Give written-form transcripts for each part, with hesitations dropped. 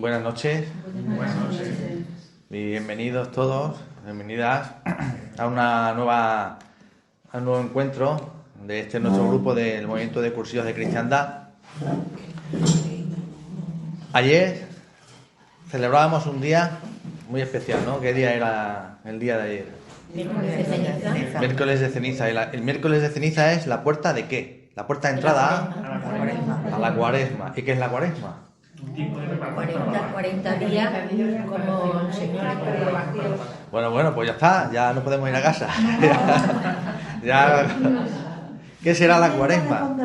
Buenas noches. Buenas noches. Y bienvenidos todos, bienvenidas a un nuevo encuentro de nuestro grupo del Movimiento de Cursillos de Cristiandad. Ayer celebrábamos un día muy especial, ¿no? ¿Qué día era el día de ayer? Miércoles de ceniza. Miércoles de ceniza. El miércoles de ceniza es la puerta ¿de qué? La puerta de entrada a la cuaresma. ¿Y qué es la cuaresma? 40 días como el Señor Bueno, pues ya está, ya no podemos ir a casa. ¿Qué será la cuaresma?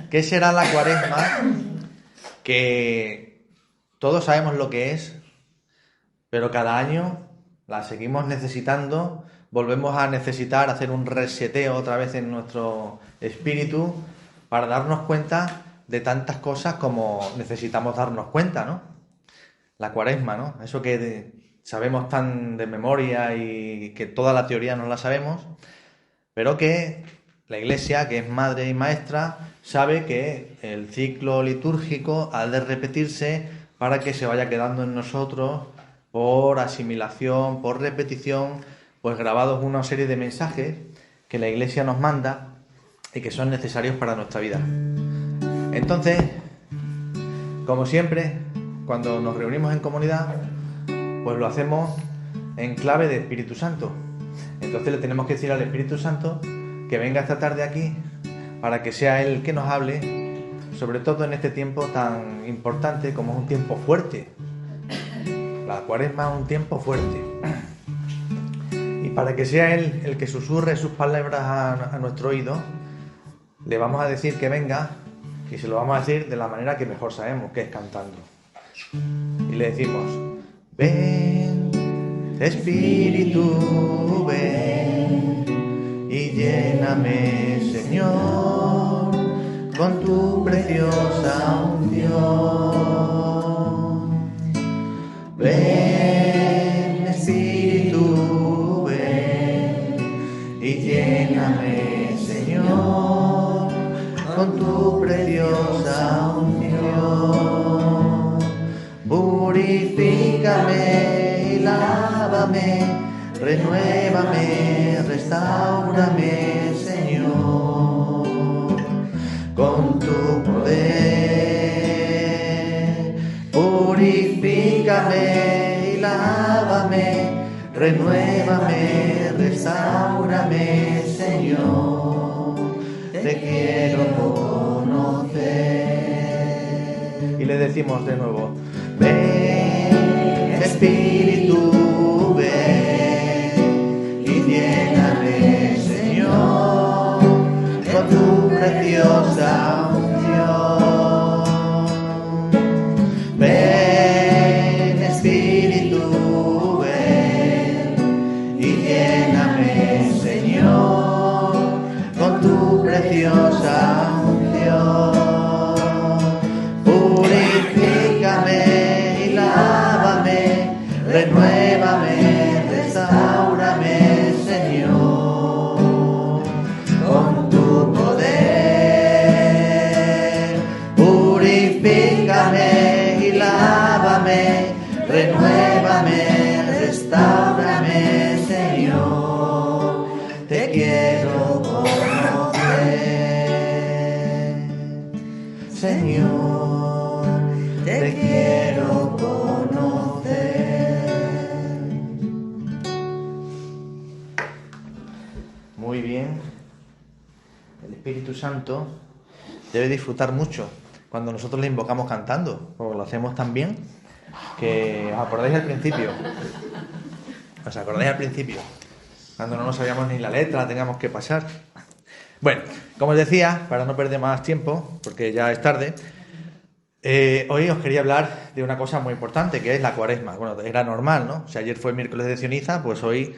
¿Qué será la cuaresma? Que todos sabemos lo que es, pero cada año la seguimos necesitando, volvemos a necesitar hacer un reseteo otra vez en nuestro espíritu para darnos cuenta de tantas cosas como necesitamos darnos cuenta, ¿no? La cuaresma, ¿no? Eso que sabemos tan de memoria y que toda la teoría no la sabemos, pero que la Iglesia, que es madre y maestra, sabe que el ciclo litúrgico ha de repetirse para que se vaya quedando en nosotros por asimilación, por repetición, pues grabados una serie de mensajes que la Iglesia nos manda y que son necesarios para nuestra vida. Entonces, como siempre, cuando nos reunimos en comunidad, pues lo hacemos en clave de Espíritu Santo. Entonces le tenemos que decir al Espíritu Santo que venga esta tarde aquí para que sea Él el que nos hable, sobre todo en este tiempo tan importante como es un tiempo fuerte. La cuaresma es un tiempo fuerte. Y para que sea Él el que susurre sus palabras a nuestro oído, le vamos a decir que venga y se lo vamos a decir de la manera que mejor sabemos, que es cantando. Y le decimos: ven, Espíritu, ven y lléname, Señor, con tu preciosa unción. Ven, Espíritu, ven y lléname, Señor, con tu preciosa unción. Purifícame y lávame, renuévame, restáurame, Señor, con tu poder. Purifícame y lávame, renuévame, restáurame, Señor, te quiero conocer. Y le decimos de nuevo: ven, Espíritu, ven y lléname, Señor, con tu preciosa unción. Ven, Espíritu, ven y lléname, Señor, con tu preciosa unción. Purifícame y lávame, renuévame, restáurame, Señor, con tu poder. Purifícame y lávame, renuévame, restáurame, Señor, te quiero conocer, Señor, te quiero conocer. Muy bien. El Espíritu Santo debe disfrutar mucho cuando nosotros le invocamos cantando, porque lo hacemos tan bien que os acordáis al principio. ¿Os acordáis al principio? Cuando no nos sabíamos ni la letra, la teníamos que pasar. Bueno, como os decía, para no perder más tiempo, porque ya es tarde, hoy os quería hablar de una cosa muy importante, que es la cuaresma. Bueno, era normal, ¿no? Si ayer fue miércoles de ceniza, pues hoy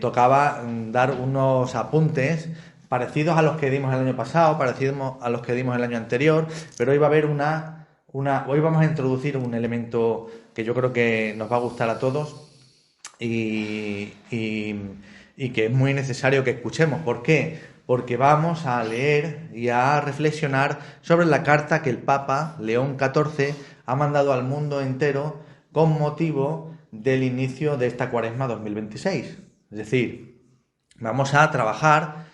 tocaba dar unos apuntes parecidos a los que dimos el año pasado, parecidos a los que dimos el año anterior, pero hoy va a haber hoy vamos a introducir un elemento que yo creo que nos va a gustar a todos y que es muy necesario que escuchemos. ¿Por qué? Porque vamos a leer y a reflexionar sobre la carta que el Papa León XIV ha mandado al mundo entero con motivo del inicio de esta Cuaresma 2026. Es decir, vamos a trabajar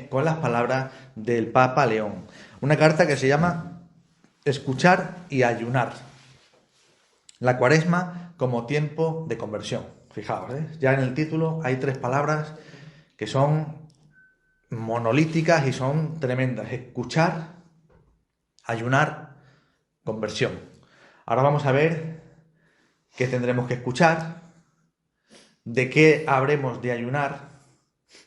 con las palabras del Papa León. Una carta que se llama Escuchar y ayunar. La Cuaresma como tiempo de conversión. Fijaos, ya en el título hay 3 palabras que son monolíticas y son tremendas. Escuchar, ayunar, conversión. Ahora vamos a ver qué tendremos que escuchar, de qué habremos de ayunar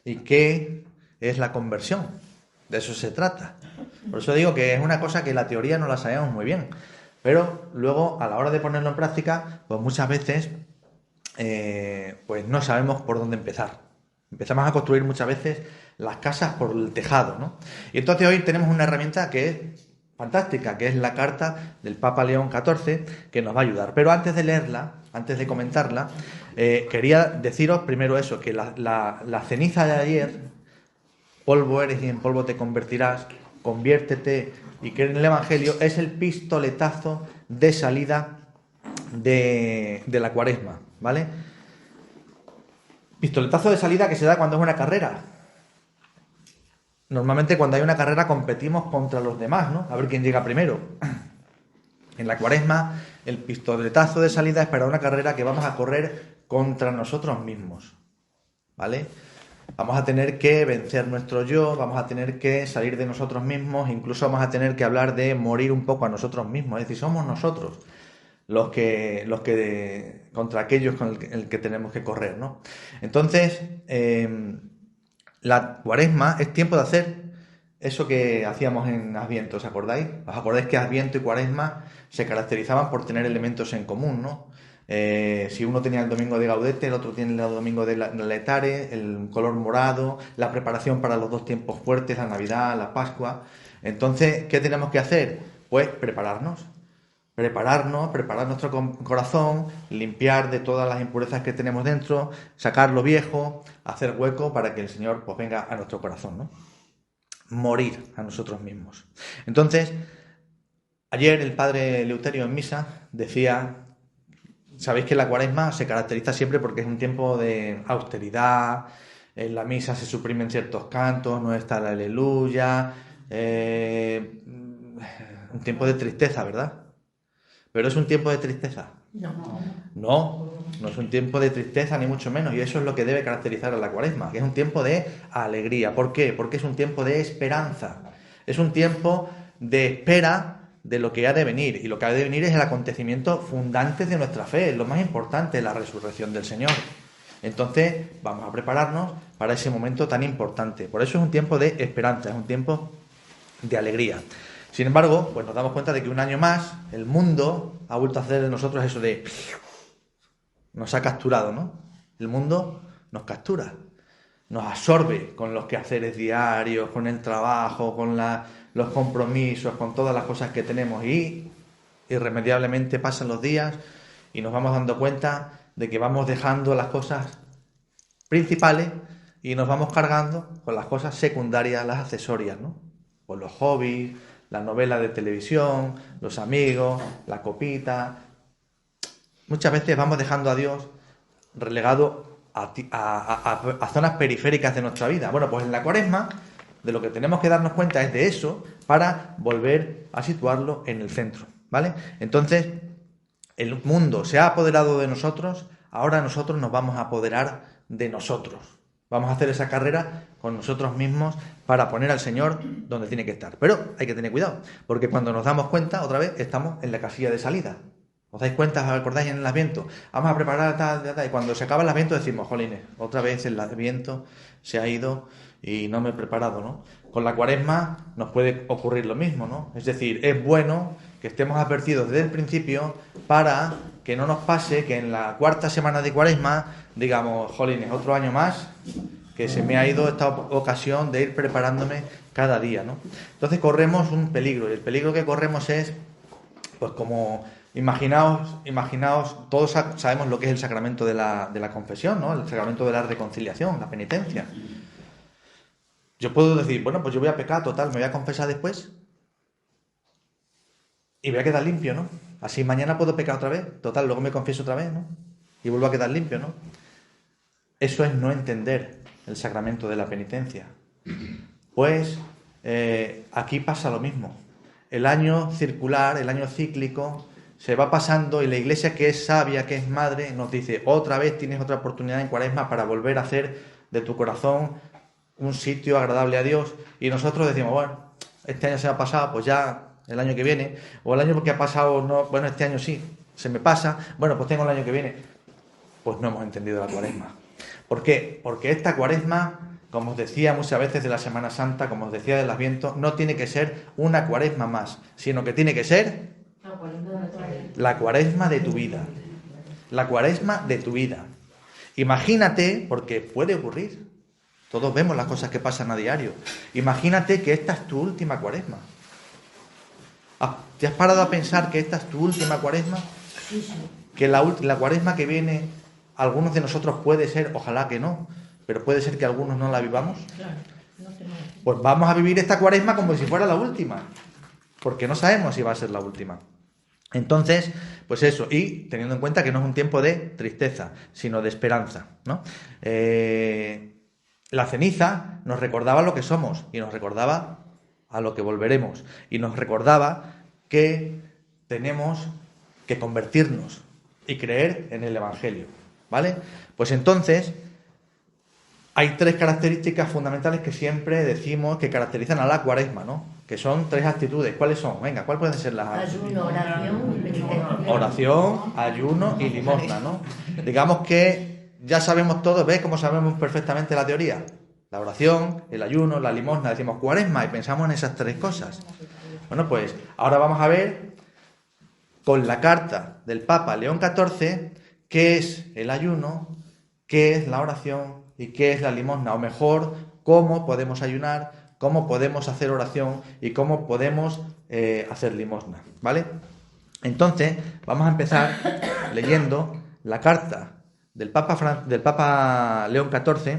y qué es la conversión. De eso se trata. Por eso digo que es una cosa que la teoría no la sabemos muy bien, pero luego a la hora de ponerlo en práctica, pues muchas veces pues no sabemos por dónde empezar. Empezamos a construir muchas veces las casas por el tejado, ¿no? Y entonces hoy tenemos una herramienta que es fantástica, que es la carta del Papa León XIV, que nos va a ayudar. Pero antes de leerla, antes de comentarla, quería deciros primero eso, que la ceniza de ayer, polvo eres y en polvo te convertirás, conviértete y cree en el Evangelio, es el pistoletazo de salida de la Cuaresma, ¿vale? Pistoletazo de salida que se da cuando es una carrera. Normalmente cuando hay una carrera competimos contra los demás, ¿no? A ver quién llega primero. En la Cuaresma, el pistoletazo de salida es para una carrera que vamos a correr contra nosotros mismos, ¿vale? Vamos a tener que vencer nuestro yo, vamos a tener que salir de nosotros mismos, incluso vamos a tener que hablar de morir un poco a nosotros mismos, es decir, somos nosotros los que contra aquellos con el que tenemos que correr, ¿no? Entonces, la Cuaresma es tiempo de hacer eso que hacíamos en Adviento, ¿os acordáis? ¿Os acordáis que Adviento y Cuaresma se caracterizaban por tener elementos en común, ¿no? Si uno tenía el domingo de Gaudete, el otro tiene el domingo de Letare, el color morado, la preparación para los 2 tiempos fuertes, la Navidad, la Pascua. Entonces, ¿qué tenemos que hacer? Pues preparar nuestro corazón, limpiar de todas las impurezas que tenemos dentro, sacar lo viejo, hacer hueco para que el Señor pues venga a nuestro corazón, ¿no? Morir a nosotros mismos. Entonces, ayer el padre Eleuterio en misa decía, sabéis que la Cuaresma se caracteriza siempre porque es un tiempo de austeridad, en la misa se suprimen ciertos cantos, no está la aleluya, un tiempo de tristeza, ¿verdad? ¿Pero es un tiempo de tristeza? No es un tiempo de tristeza ni mucho menos, y eso es lo que debe caracterizar a la Cuaresma, que es un tiempo de alegría. ¿Por qué? Porque es un tiempo de esperanza, es un tiempo de espera de lo que ha de venir, y lo que ha de venir es el acontecimiento fundante de nuestra fe, es lo más importante, la resurrección del Señor. Entonces vamos a prepararnos para ese momento tan importante. Por eso es un tiempo de esperanza, es un tiempo de alegría. Sin embargo, pues nos damos cuenta de que un año más el mundo ha vuelto a hacer de nosotros eso de... Nos ha capturado, ¿no? El mundo nos captura, nos absorbe con los quehaceres diarios, con el trabajo, con los compromisos, con todas las cosas que tenemos, y irremediablemente pasan los días y nos vamos dando cuenta de que vamos dejando las cosas principales y nos vamos cargando con las cosas secundarias, las accesorias, ¿no? Pues los hobbies, las novelas de televisión, los amigos, la copita. Muchas veces vamos dejando a Dios relegado a zonas periféricas de nuestra vida. Bueno, pues en la Cuaresma de lo que tenemos que darnos cuenta es de eso para volver a situarlo en el centro, ¿vale? Entonces, el mundo se ha apoderado de nosotros, ahora nosotros nos vamos a apoderar de nosotros. Vamos a hacer esa carrera con nosotros mismos para poner al Señor donde tiene que estar. Pero hay que tener cuidado, porque cuando nos damos cuenta, otra vez estamos en la casilla de salida. ¿Os dais cuenta? ¿Os acordáis en el Adviento? Vamos a preparar tal, y cuando se acaba el Adviento decimos, jolines, otra vez el Adviento se ha ido y no me he preparado, ¿no? Con la Cuaresma nos puede ocurrir lo mismo, ¿no? Es decir, es bueno que estemos advertidos desde el principio para que no nos pase que en la 4ª semana de Cuaresma digamos, jolines, otro año más que se me ha ido esta ocasión de ir preparándome cada día, ¿no? Entonces corremos un peligro, y el peligro que corremos es, pues como... Imaginaos, todos sabemos lo que es el sacramento de la confesión, ¿no? El sacramento de la reconciliación, la penitencia. Yo puedo decir, bueno, pues yo voy a pecar, total, me voy a confesar después y voy a quedar limpio, ¿no? Así mañana puedo pecar otra vez. Total, luego me confieso otra vez, ¿no? Y vuelvo a quedar limpio, ¿no? Eso es no entender el sacramento de la penitencia. Pues aquí pasa lo mismo. El año circular, el año cíclico, se va pasando y la Iglesia, que es sabia, que es madre, nos dice, otra vez tienes otra oportunidad en Cuaresma para volver a hacer de tu corazón un sitio agradable a Dios. Y nosotros decimos, bueno, este año se me ha pasado, pues ya el año que viene, o el año que ha pasado, no, bueno, este año sí, se me pasa, bueno, pues tengo el año que viene. Pues no hemos entendido la Cuaresma. ¿Por qué? Porque esta Cuaresma, como os decía muchas veces de la Semana Santa, como os decía del Adviento, no tiene que ser una Cuaresma más, sino que tiene que ser la Cuaresma de tu vida. La Cuaresma de tu vida. Imagínate, porque puede ocurrir, todos vemos las cosas que pasan a diario, imagínate que esta es tu última Cuaresma. ¿Te has parado a pensar que esta es tu última Cuaresma? Que la Cuaresma que viene, algunos de nosotros puede ser, ojalá que no, pero puede ser que algunos no la vivamos. Pues vamos a vivir esta Cuaresma como si fuera la última, porque no sabemos si va a ser la última. Entonces, pues eso, y teniendo en cuenta que no es un tiempo de tristeza, sino de esperanza, ¿no? La ceniza nos recordaba lo que somos y nos recordaba a lo que volveremos y nos recordaba que tenemos que convertirnos y creer en el Evangelio, ¿vale? Pues entonces hay 3 características fundamentales que siempre decimos que caracterizan a la Cuaresma, ¿no? Que son 3 actitudes. ¿Cuáles son? Venga, ¿cuáles pueden ser las? Ayuno, oración y penitencia. Oración, ayuno y limosna, ¿no? Digamos que ya sabemos todo, ¿ves cómo sabemos perfectamente la teoría? La oración, el ayuno, la limosna, decimos Cuaresma y pensamos en esas 3 cosas. Bueno, pues ahora vamos a ver con la carta del Papa León XIV qué es el ayuno, qué es la oración y qué es la limosna, o mejor, cómo podemos ayunar, cómo podemos hacer oración y cómo podemos hacer limosna, ¿vale? Entonces, vamos a empezar leyendo la carta del Papa León XIV,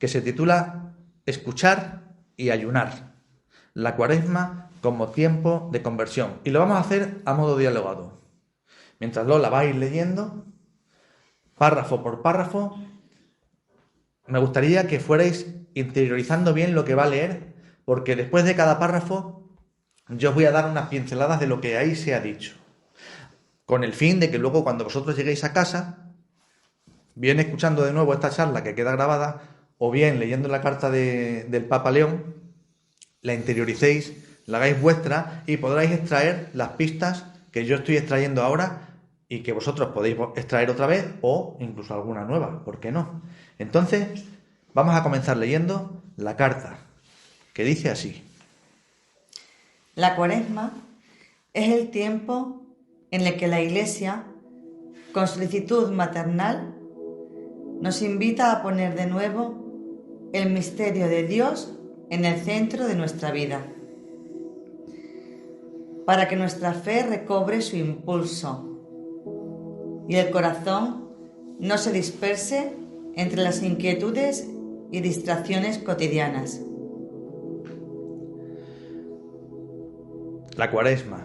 que se titula Escuchar y ayunar, la Cuaresma como tiempo de conversión. Y lo vamos a hacer a modo dialogado. Mientras lo la vais leyendo, párrafo por párrafo, me gustaría que fuerais interiorizando bien lo que va a leer, porque después de cada párrafo yo os voy a dar unas pinceladas de lo que ahí se ha dicho, con el fin de que luego cuando vosotros lleguéis a casa, bien escuchando de nuevo esta charla que queda grabada, o bien leyendo la carta del Papa León, la interioricéis, la hagáis vuestra y podráis extraer las pistas que yo estoy extrayendo ahora y que vosotros podéis extraer otra vez o incluso alguna nueva, ¿por qué no? Entonces, vamos a comenzar leyendo la carta, que dice así. La Cuaresma es el tiempo en el que la Iglesia, con solicitud maternal, nos invita a poner de nuevo el misterio de Dios en el centro de nuestra vida, para que nuestra fe recobre su impulso y el corazón no se disperse entre las inquietudes y distracciones cotidianas. La Cuaresma.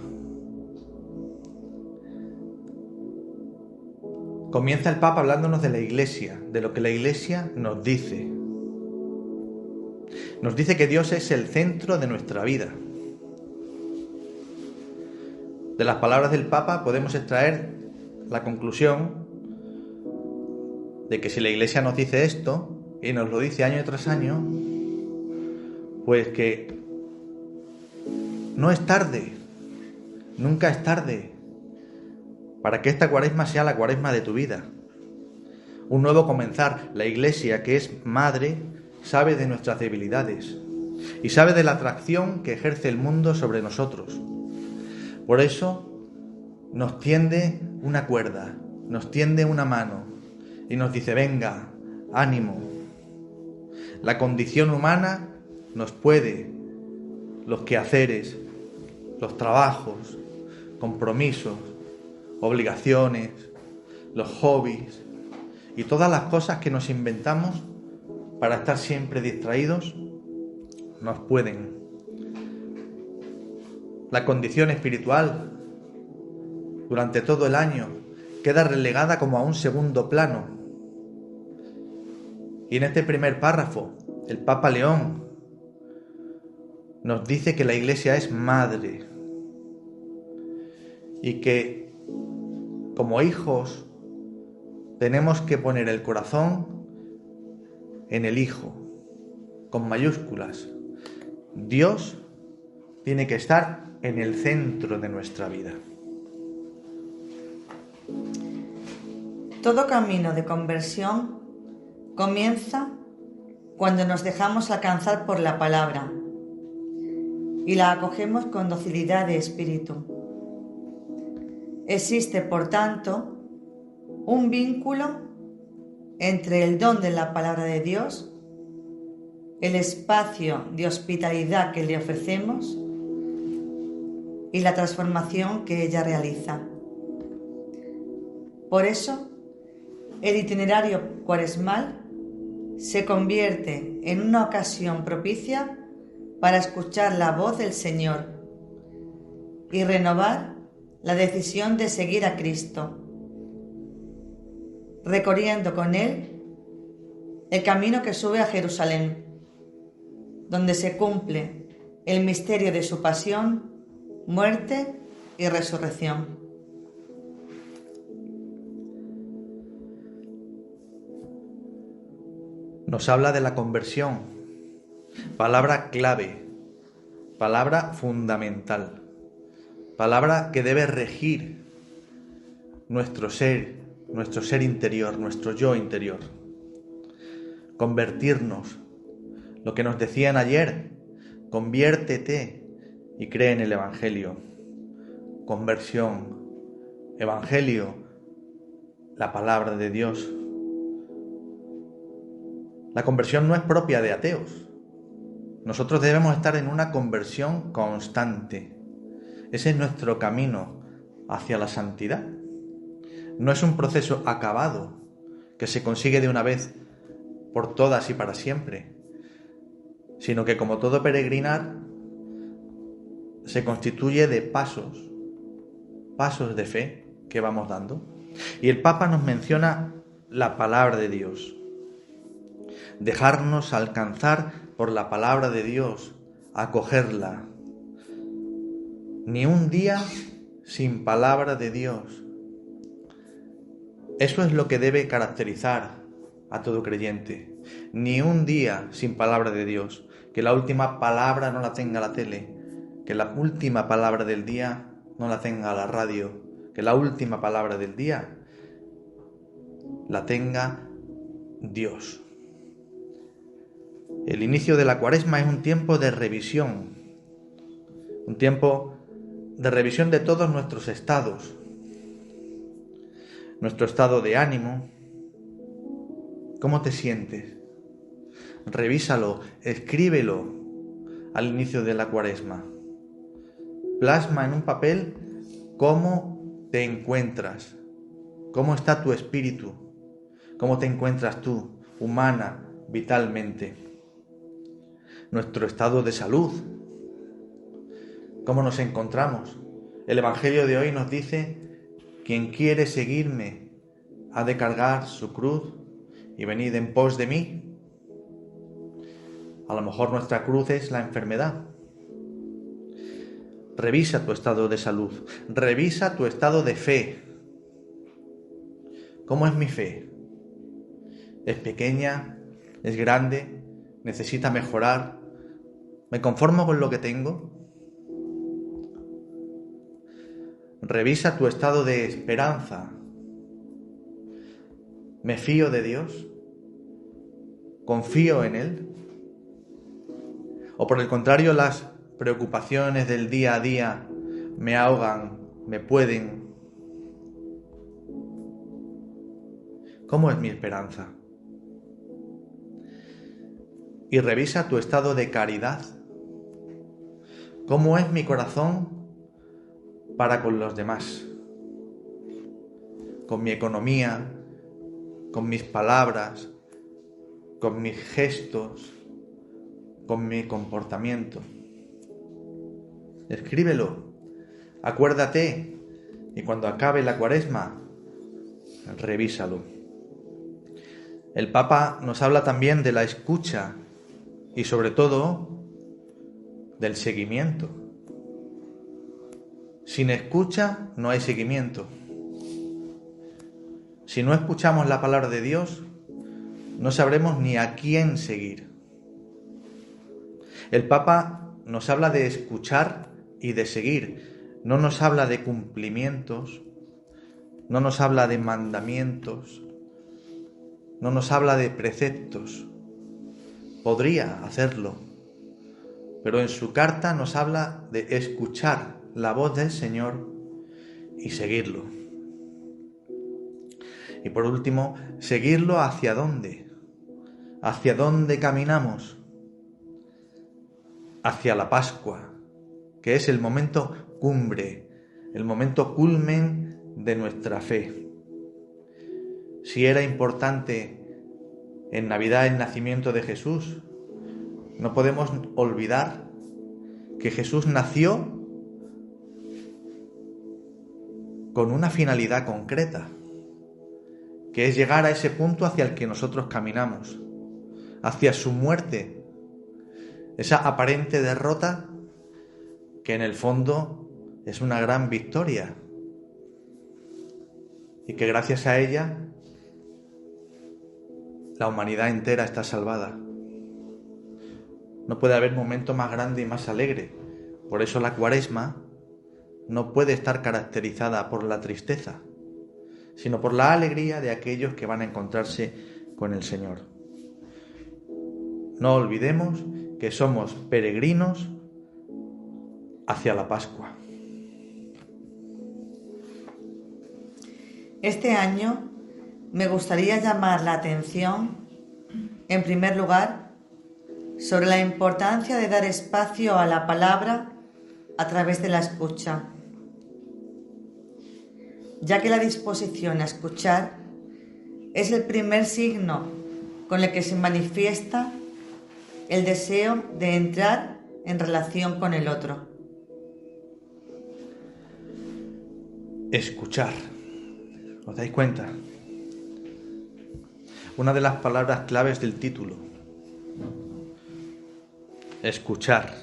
Comienza el Papa hablándonos de la Iglesia, de lo que la Iglesia nos dice. Nos dice que Dios es el centro de nuestra vida. De las palabras del Papa podemos extraer la conclusión de que si la Iglesia nos dice esto, y nos lo dice año tras año, pues que no es tarde, nunca es tarde, para que esta Cuaresma sea la Cuaresma de tu vida. Un nuevo comenzar. La Iglesia, que es madre, sabe de nuestras debilidades y sabe de la atracción que ejerce el mundo sobre nosotros. Por eso nos tiende una cuerda, nos tiende una mano y nos dice, venga, ánimo. La condición humana nos puede, los quehaceres, los trabajos, compromisos, obligaciones, los hobbies y todas las cosas que nos inventamos para estar siempre distraídos, nos pueden. La condición espiritual durante todo el año, queda relegada como a un segundo plano. Y en este primer párrafo, el Papa León nos dice que la Iglesia es madre y que como hijos tenemos que poner el corazón en el Hijo, con mayúsculas. Dios tiene que estar en el centro de nuestra vida. Todo camino de conversión comienza cuando nos dejamos alcanzar por la palabra y la acogemos con docilidad de espíritu. Existe, por tanto, un vínculo entre el don de la palabra de Dios, el espacio de hospitalidad que le ofrecemos y la transformación que ella realiza. Por eso, el itinerario cuaresmal se convierte en una ocasión propicia para escuchar la voz del Señor y renovar la decisión de seguir a Cristo, recorriendo con Él el camino que sube a Jerusalén, donde se cumple el misterio de su pasión, muerte y resurrección. Nos habla de la conversión, palabra clave, palabra fundamental, palabra que debe regir nuestro ser interior, nuestro yo interior. Convertirnos, lo que nos decían ayer, conviértete y cree en el Evangelio. Conversión, Evangelio, la palabra de Dios. La conversión no es propia de ateos. Nosotros debemos estar en una conversión constante. Ese es nuestro camino hacia la santidad. No es un proceso acabado que se consigue de una vez por todas y para siempre, sino que como todo peregrinar se constituye de pasos de fe que vamos dando. Y el Papa nos menciona la palabra de Dios. Dejarnos alcanzar por la palabra de Dios, acogerla. Ni un día sin palabra de Dios. Eso es lo que debe caracterizar a todo creyente. Ni un día sin palabra de Dios. Que la última palabra no la tenga la tele. Que la última palabra del día no la tenga la radio. Que la última palabra del día la tenga Dios. El inicio de la Cuaresma es un tiempo de revisión. Un tiempo de revisión de todos nuestros estados. Nuestro estado de ánimo. ¿Cómo te sientes? Revísalo, escríbelo al inicio de la Cuaresma. Plasma en un papel cómo te encuentras, cómo está tu espíritu, cómo te encuentras tú, humana, vitalmente. Nuestro estado de salud, cómo nos encontramos. El Evangelio de hoy nos dice: quien quiere seguirme ha de cargar su cruz y venid en pos de mí. A lo mejor nuestra cruz es la enfermedad. Revisa tu estado de salud, revisa tu estado de fe. ¿Cómo es mi fe? ¿Es pequeña? ¿Es grande? ¿Necesita mejorar? ¿Me conformo con lo que tengo? Revisa tu estado de esperanza. ¿Me fío de Dios? ¿Confío en Él? ¿O por el contrario, las preocupaciones del día a día me ahogan, me pueden? ¿Cómo es mi esperanza? Y revisa tu estado de caridad. ¿Cómo es mi corazón para con los demás? Con mi economía, con mis palabras, con mis gestos, con mi comportamiento. Escríbelo. Acuérdate Y cuando acabe la Cuaresma, revísalo. El Papa nos habla también de la escucha y sobre todo del seguimiento. Sin escucha no hay seguimiento. Si no escuchamos la palabra de Dios, no sabremos ni a quién seguir. El Papa nos habla de escuchar y de seguir. No nos habla de cumplimientos, no nos habla de mandamientos, no nos habla de preceptos. Podría hacerlo, pero en su carta nos habla de escuchar la voz del Señor y seguirlo. Y por último, seguirlo ¿hacia dónde? ¿Hacia dónde caminamos? Hacia la Pascua, que es el momento cumbre, el momento culmen de nuestra fe. Si era importante en Navidad el nacimiento de Jesús, no podemos olvidar que Jesús nació con una finalidad concreta, que es llegar a ese punto hacia el que nosotros caminamos, hacia su muerte, esa aparente derrota que en el fondo es una gran victoria y que gracias a ella la humanidad entera está salvada. No puede haber momento más grande y más alegre. Por eso la Cuaresma no puede estar caracterizada por la tristeza, sino por la alegría de aquellos que van a encontrarse con el Señor. No olvidemos que somos peregrinos hacia la Pascua. Este año me gustaría llamar la atención, en primer lugar, sobre la importancia de dar espacio a la palabra a través de la escucha, ya que la disposición a escuchar es el primer signo con el que se manifiesta el deseo de entrar en relación con el otro. Escuchar. ¿Os dais cuenta? Una de las palabras claves del título. Escuchar.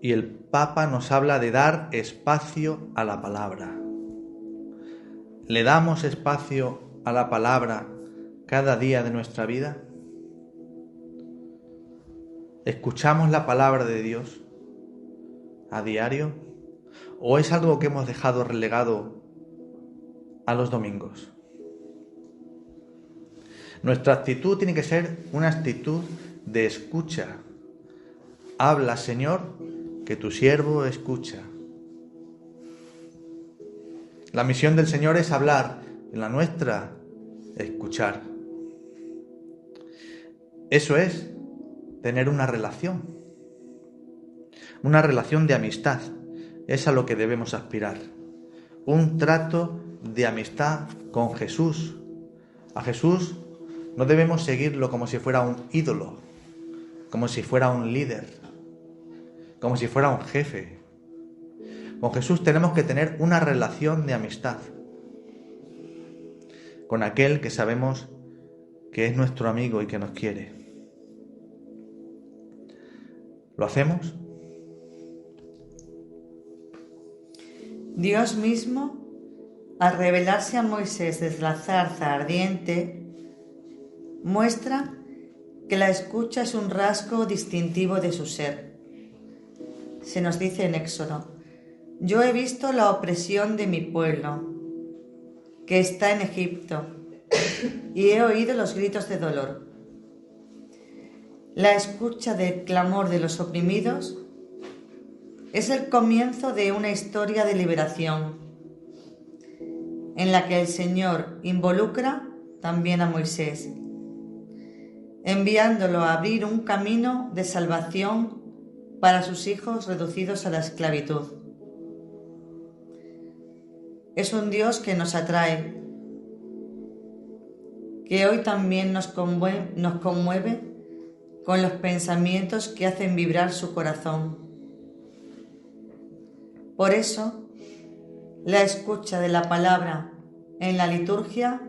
Y el Papa nos habla de dar espacio a la palabra. ¿Le damos espacio a la palabra cada día de nuestra vida? ¿Escuchamos la palabra de Dios a diario? ¿O es algo que hemos dejado relegado a los domingos? Nuestra actitud tiene que ser una actitud de escucha. Habla, Señor, que tu siervo escucha. La misión del Señor es hablar, en la nuestra, escuchar. Eso es tener una relación de amistad. Es a lo que debemos aspirar. Un trato de amistad con Jesús. A Jesús no debemos seguirlo como si fuera un ídolo, como si fuera un líder, como si fuera un jefe. Con Jesús tenemos que tener una relación de amistad con aquel que sabemos que es nuestro amigo y que nos quiere. ¿Lo hacemos? Dios mismo, al revelarse a Moisés desde la zarza ardiente, muestra que la escucha es un rasgo distintivo de su ser. Se nos dice en Éxodo: yo he visto la opresión de mi pueblo, que está en Egipto, y he oído los gritos de dolor. La escucha del clamor de los oprimidos es el comienzo de una historia de liberación, en la que el Señor involucra también a Moisés, enviándolo a abrir un camino de salvación para sus hijos reducidos a la esclavitud. Es un Dios que nos atrae, que hoy también nos conmueve con los pensamientos que hacen vibrar su corazón. Por eso, la escucha de la palabra en la liturgia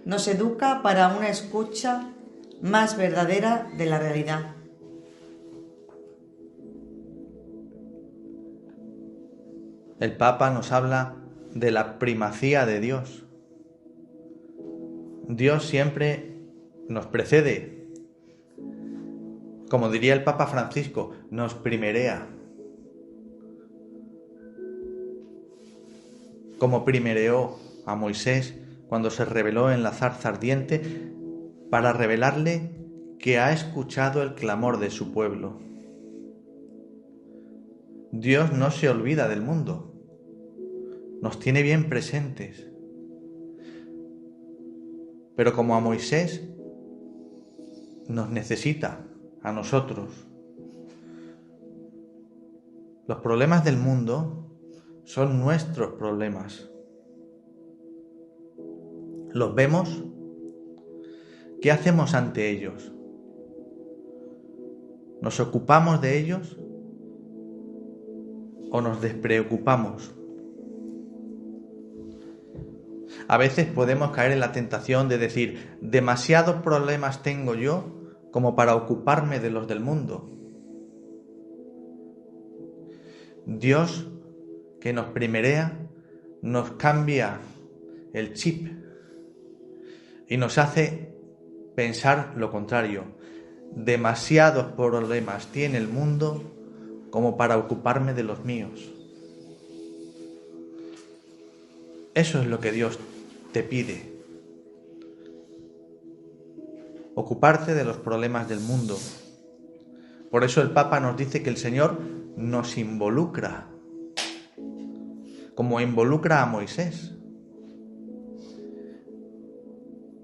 nos educa para una escucha más verdadera de la realidad. El Papa nos habla de la primacía de Dios. Dios siempre nos precede. Como diría el Papa Francisco, nos primerea. Como primereó a Moisés cuando se reveló en la zarza ardiente para revelarle que ha escuchado el clamor de su pueblo. Dios no se olvida del mundo. Nos tiene bien presentes. Pero como a Moisés, nos necesita a nosotros. Los problemas del mundo son nuestros problemas. ¿Los vemos? ¿Qué hacemos ante ellos? ¿Nos ocupamos de ellos o nos despreocupamos? A veces podemos caer en la tentación de decir, demasiados problemas tengo yo como para ocuparme de los del mundo. Dios, que nos primerea, nos cambia el chip y nos hace pensar lo contrario. Demasiados problemas tiene el mundo como para ocuparme de los míos. Eso es lo que Dios te pide. Ocuparte de los problemas del mundo. Por eso el Papa nos dice que el Señor nos involucra, como involucra a Moisés.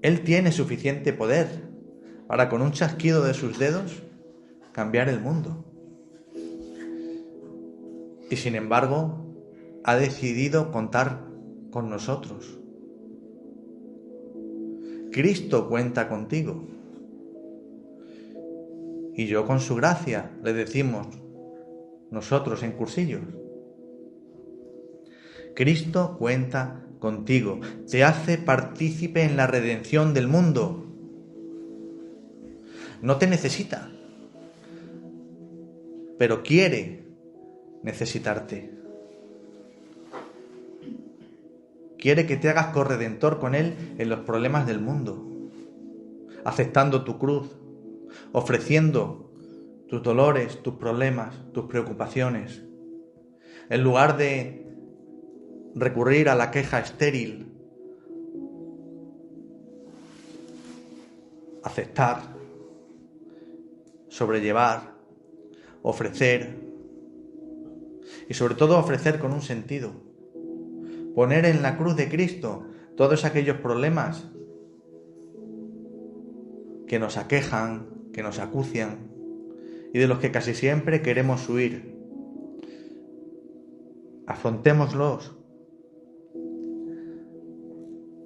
Él tiene suficiente poder para, con un chasquido de sus dedos, cambiar el mundo. Y sin embargo, ha decidido contar con nosotros. Cristo cuenta contigo. Y yo con su gracia, le decimos nosotros en cursillos. Cristo cuenta contigo, te hace partícipe en la redención del mundo. No te necesita, pero quiere necesitarte. Quiere que te hagas corredentor con Él en los problemas del mundo, aceptando tu cruz, ofreciendo tus dolores, tus problemas, tus preocupaciones. En lugar de recurrir a la queja estéril, aceptar, sobrellevar, ofrecer y sobre todo ofrecer con un sentido. Poner en la cruz de Cristo todos aquellos problemas que nos aquejan, que nos acucian y de los que casi siempre queremos huir. Afrontémoslos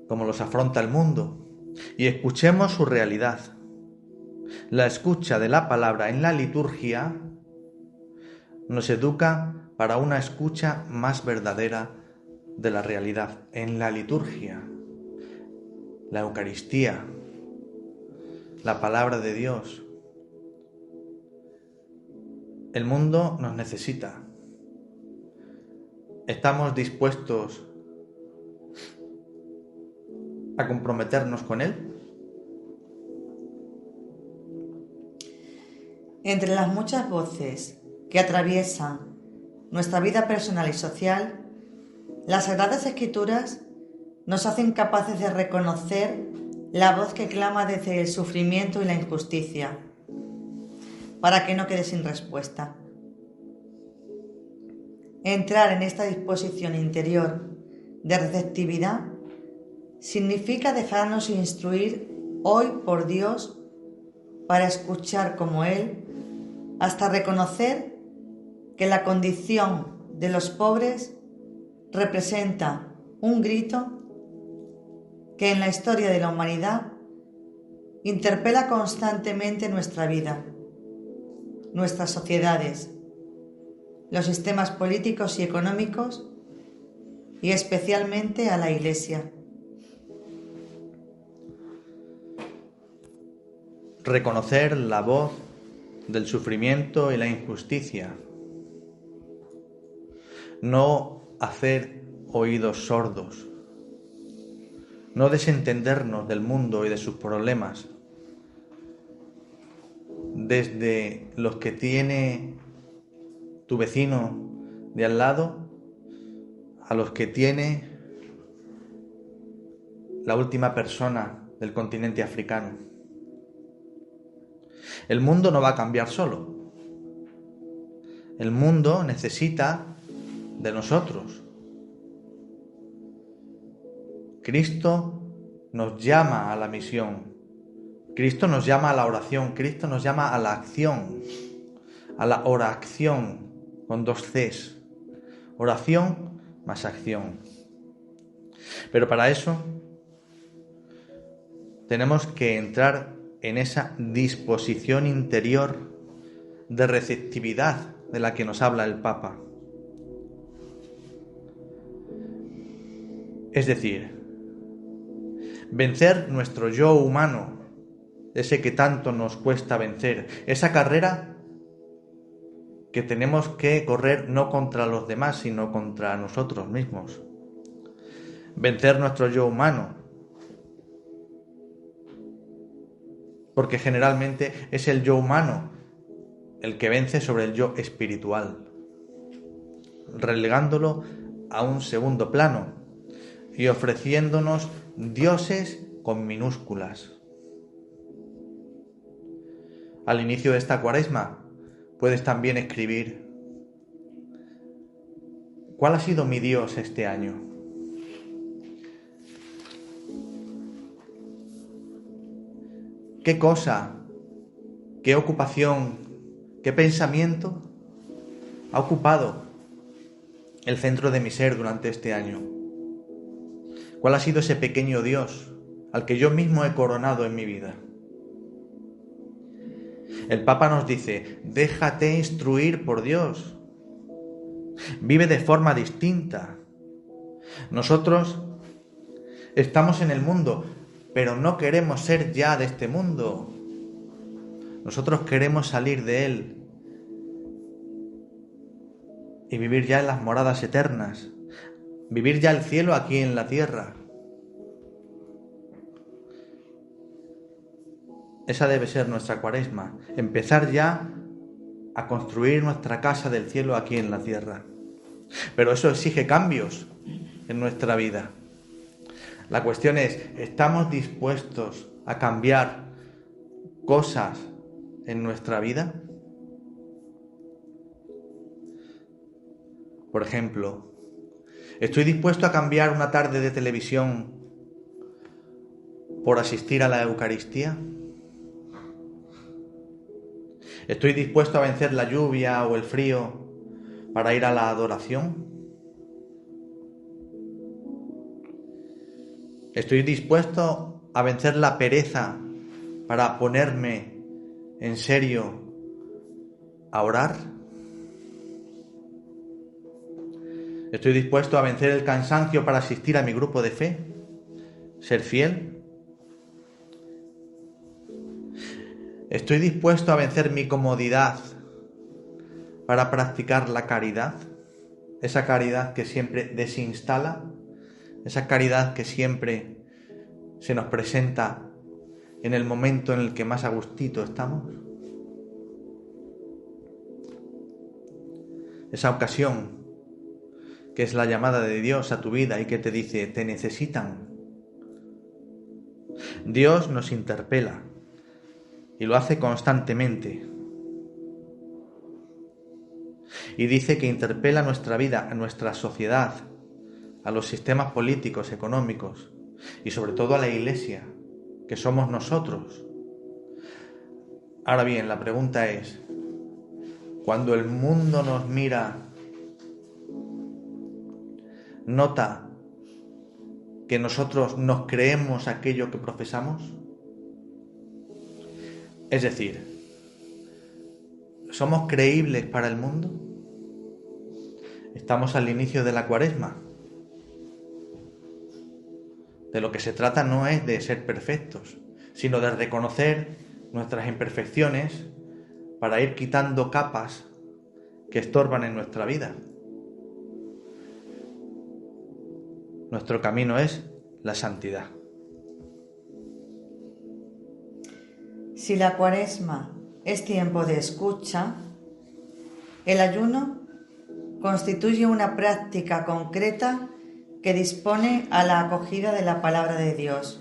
como los afronta el mundo y escuchemos su realidad. La escucha de la palabra en la liturgia nos educa para una escucha más verdadera de la realidad. En la liturgia, la Eucaristía, la palabra de Dios. El mundo nos necesita. ¿Estamos dispuestos a comprometernos con Él? Entre las muchas voces que atraviesan nuestra vida personal y social, las Sagradas Escrituras nos hacen capaces de reconocer la voz que clama desde el sufrimiento y la injusticia, para que no quede sin respuesta. Entrar en esta disposición interior de receptividad significa dejarnos instruir hoy por Dios para escuchar como Él, hasta reconocer que la condición de los pobres representa un grito que en la historia de la humanidad interpela constantemente nuestra vida, nuestras sociedades, los sistemas políticos y económicos y especialmente a la Iglesia. Reconocer la voz del sufrimiento y la injusticia. No hacer oídos sordos. No desentendernos del mundo y de sus problemas. Desde los que tiene tu vecino de al lado a los que tiene la última persona del continente africano. El mundo no va a cambiar solo. El mundo necesita de nosotros. Cristo nos llama a la misión. Cristo nos llama a la oración. Cristo nos llama a la acción. A la oración con 2 Cs. Oración más acción. Pero para eso tenemos que entrar en esa disposición interior de receptividad de la que nos habla el Papa. Es decir, vencer nuestro yo humano, ese que tanto nos cuesta vencer, esa carrera que tenemos que correr no contra los demás, sino contra nosotros mismos. Vencer nuestro yo humano, porque generalmente es el yo humano el que vence sobre el yo espiritual, relegándolo a un segundo plano y ofreciéndonos dioses con minúsculas. Al inicio de esta Cuaresma puedes también escribir: ¿cuál ha sido mi Dios este año? ¿Qué cosa, qué ocupación, qué pensamiento ha ocupado el centro de mi ser durante este año? ¿Cuál ha sido ese pequeño Dios al que yo mismo he coronado en mi vida? El Papa nos dice: déjate instruir por Dios. Vive de forma distinta. Nosotros estamos en el mundo, pero no queremos ser ya de este mundo. Nosotros queremos salir de él y vivir ya en las moradas eternas. Vivir ya el cielo aquí en la tierra. Esa debe ser nuestra Cuaresma. Empezar ya a construir nuestra casa del cielo aquí en la tierra. Pero eso exige cambios en nuestra vida. La cuestión es: ¿estamos dispuestos a cambiar cosas en nuestra vida? Por ejemplo, ¿estoy dispuesto a cambiar una tarde de televisión por asistir a la Eucaristía? ¿Estoy dispuesto a vencer la lluvia o el frío para ir a la adoración? ¿Estoy dispuesto a vencer la pereza para ponerme en serio a orar? ¿Estoy dispuesto a vencer el cansancio para asistir a mi grupo de fe? ¿Ser fiel? ¿Estoy dispuesto a vencer mi comodidad para practicar la caridad? Esa caridad que siempre desinstala, esa caridad que siempre se nos presenta en el momento en el que más a gustito estamos. Esa ocasión que es la llamada de Dios a tu vida y que te dice: te necesitan. Dios nos interpela y lo hace constantemente. Y dice que interpela nuestra vida, a nuestra sociedad, a los sistemas políticos, económicos y sobre todo a la Iglesia, que somos nosotros. Ahora bien, la pregunta es: cuando el mundo nos mira, ¿nota que nosotros nos creemos aquello que profesamos? Es decir, ¿somos creíbles para el mundo? Estamos al inicio de la Cuaresma. De lo que se trata no es de ser perfectos, sino de reconocer nuestras imperfecciones para ir quitando capas que estorban en nuestra vida. Nuestro camino es la santidad. Si la Cuaresma es tiempo de escucha, el ayuno constituye una práctica concreta que dispone a la acogida de la palabra de Dios.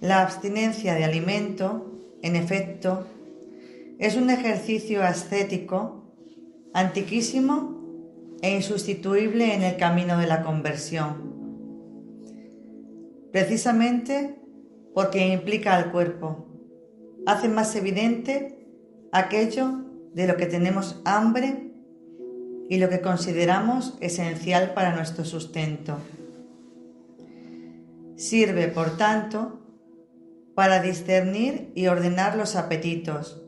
La abstinencia de alimento, en efecto, es un ejercicio ascético antiquísimo e insustituible en el camino de la conversión, precisamente porque implica al cuerpo, hace más evidente aquello de lo que tenemos hambre y lo que consideramos esencial para nuestro sustento. Sirve, por tanto, para discernir y ordenar los apetitos,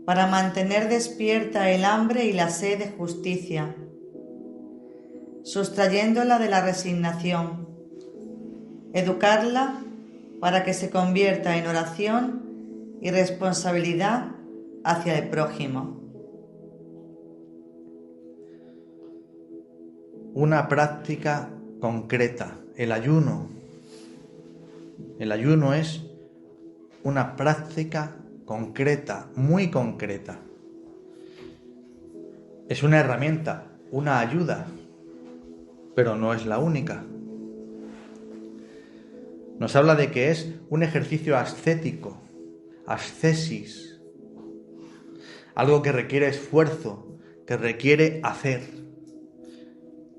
para mantener despierta el hambre y la sed de justicia, sustrayéndola de la resignación, educarla para que se convierta en oración y responsabilidad hacia el prójimo. Una práctica concreta, el ayuno. El ayuno es una práctica concreta, muy concreta. Es una herramienta, una ayuda, pero no es la única. Nos habla de que es un ejercicio ascético, ascesis, algo que requiere esfuerzo, que requiere hacer,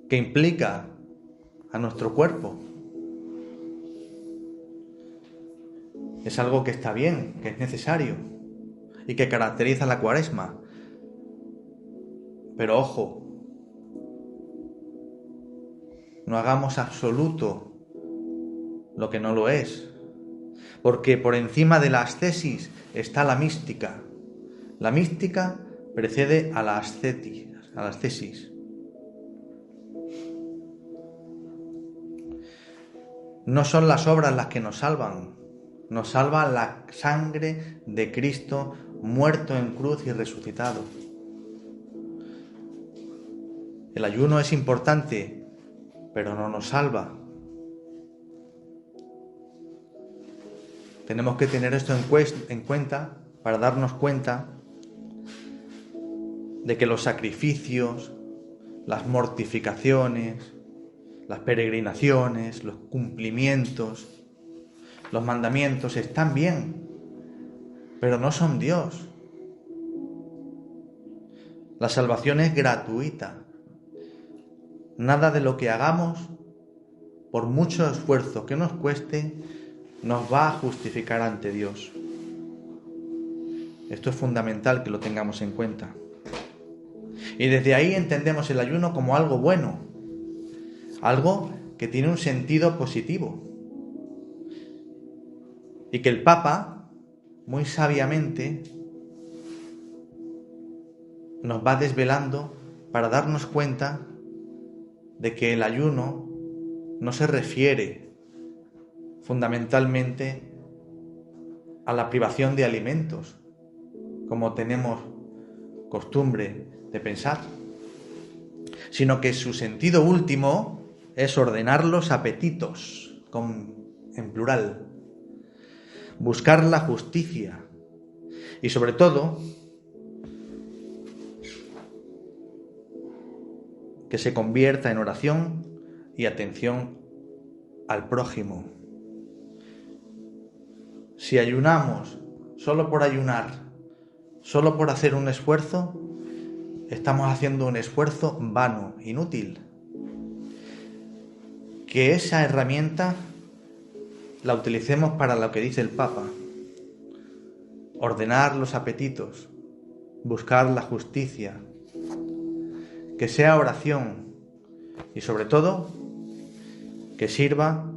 que implica a nuestro cuerpo. Es algo que está bien, que es necesario y que caracteriza la Cuaresma. Pero ojo, no hagamos absoluto lo que no lo es, porque por encima de la ascesis está la mística. La mística precede a la ascesis. No son las obras las que nos salvan. Nos salva la sangre de Cristo muerto en cruz y resucitado. El ayuno es importante, pero no nos salva. Tenemos que tener esto en cuenta para darnos cuenta de que los sacrificios, las mortificaciones, las peregrinaciones, los cumplimientos, los mandamientos están bien, pero no son Dios. La salvación es gratuita. Nada de lo que hagamos, por mucho esfuerzo que nos cueste, nos va a justificar ante Dios. Esto es fundamental que lo tengamos en cuenta. Y desde ahí entendemos el ayuno como algo bueno, algo que tiene un sentido positivo. Y que el Papa, muy sabiamente, nos va desvelando para darnos cuenta de que el ayuno no se refiere fundamentalmente a la privación de alimentos, como tenemos costumbre de pensar, sino que su sentido último es ordenar los apetitos, en plural, buscar la justicia y sobre todo que se convierta en oración y atención al prójimo. Si ayunamos solo por ayunar, solo por hacer un esfuerzo, estamos haciendo un esfuerzo vano, inútil. Que esa herramienta la utilicemos para lo que dice el Papa: ordenar los apetitos, buscar la justicia, que sea oración y sobre todo que sirva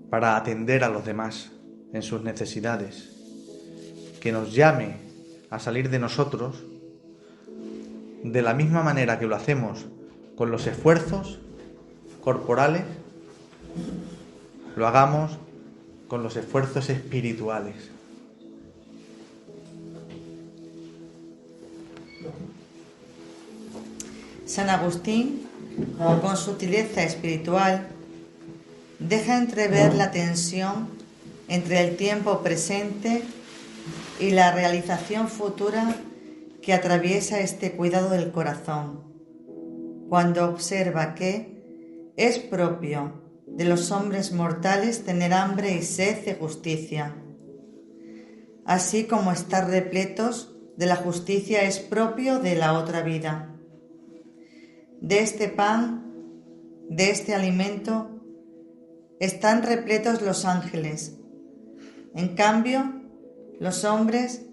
para atender a los demás en sus necesidades, que nos llame a salir de nosotros de la misma manera que lo hacemos con los esfuerzos corporales, lo hagamos con los esfuerzos espirituales. San Agustín, con sutileza espiritual, deja entrever la tensión entre el tiempo presente y la realización futura que atraviesa este cuidado del corazón, cuando observa que es propio de los hombres mortales tener hambre y sed de justicia, así como estar repletos de la justicia es propio de la otra vida. De este pan, de este alimento, están repletos los ángeles. En cambio, los hombres,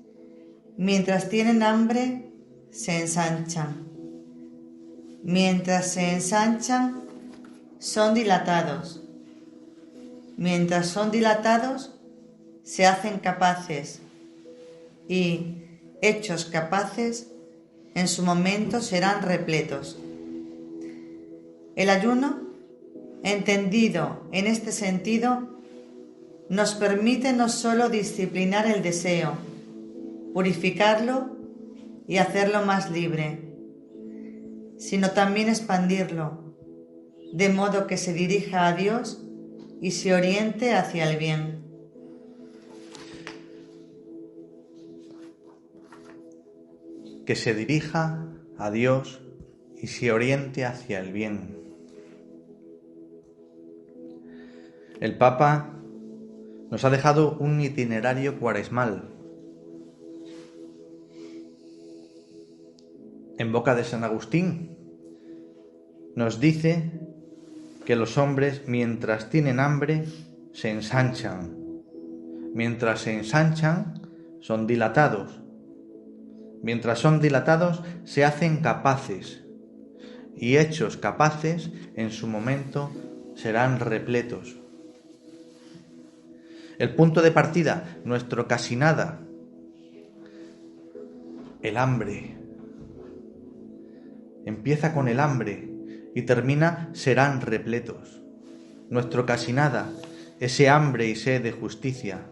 mientras tienen hambre, se ensanchan. Mientras se ensanchan, son dilatados. Mientras son dilatados, se hacen capaces y, hechos capaces, en su momento serán repletos. El ayuno, entendido en este sentido, nos permite no solo disciplinar el deseo, purificarlo y hacerlo más libre, sino también expandirlo, de modo que se dirija a Dios y se oriente hacia el bien. Que se dirija a Dios y se oriente hacia el bien. El Papa nos ha dejado un itinerario cuaresmal. En boca de San Agustín nos dice que los hombres, mientras tienen hambre, se ensanchan. Mientras se ensanchan, son dilatados. Mientras son dilatados, se hacen capaces. Y hechos capaces, en su momento, serán repletos. El punto de partida, nuestro casi nada, el hambre. Empieza con el hambre y termina serán repletos. Nuestro casi nada, ese hambre y sed de justicia.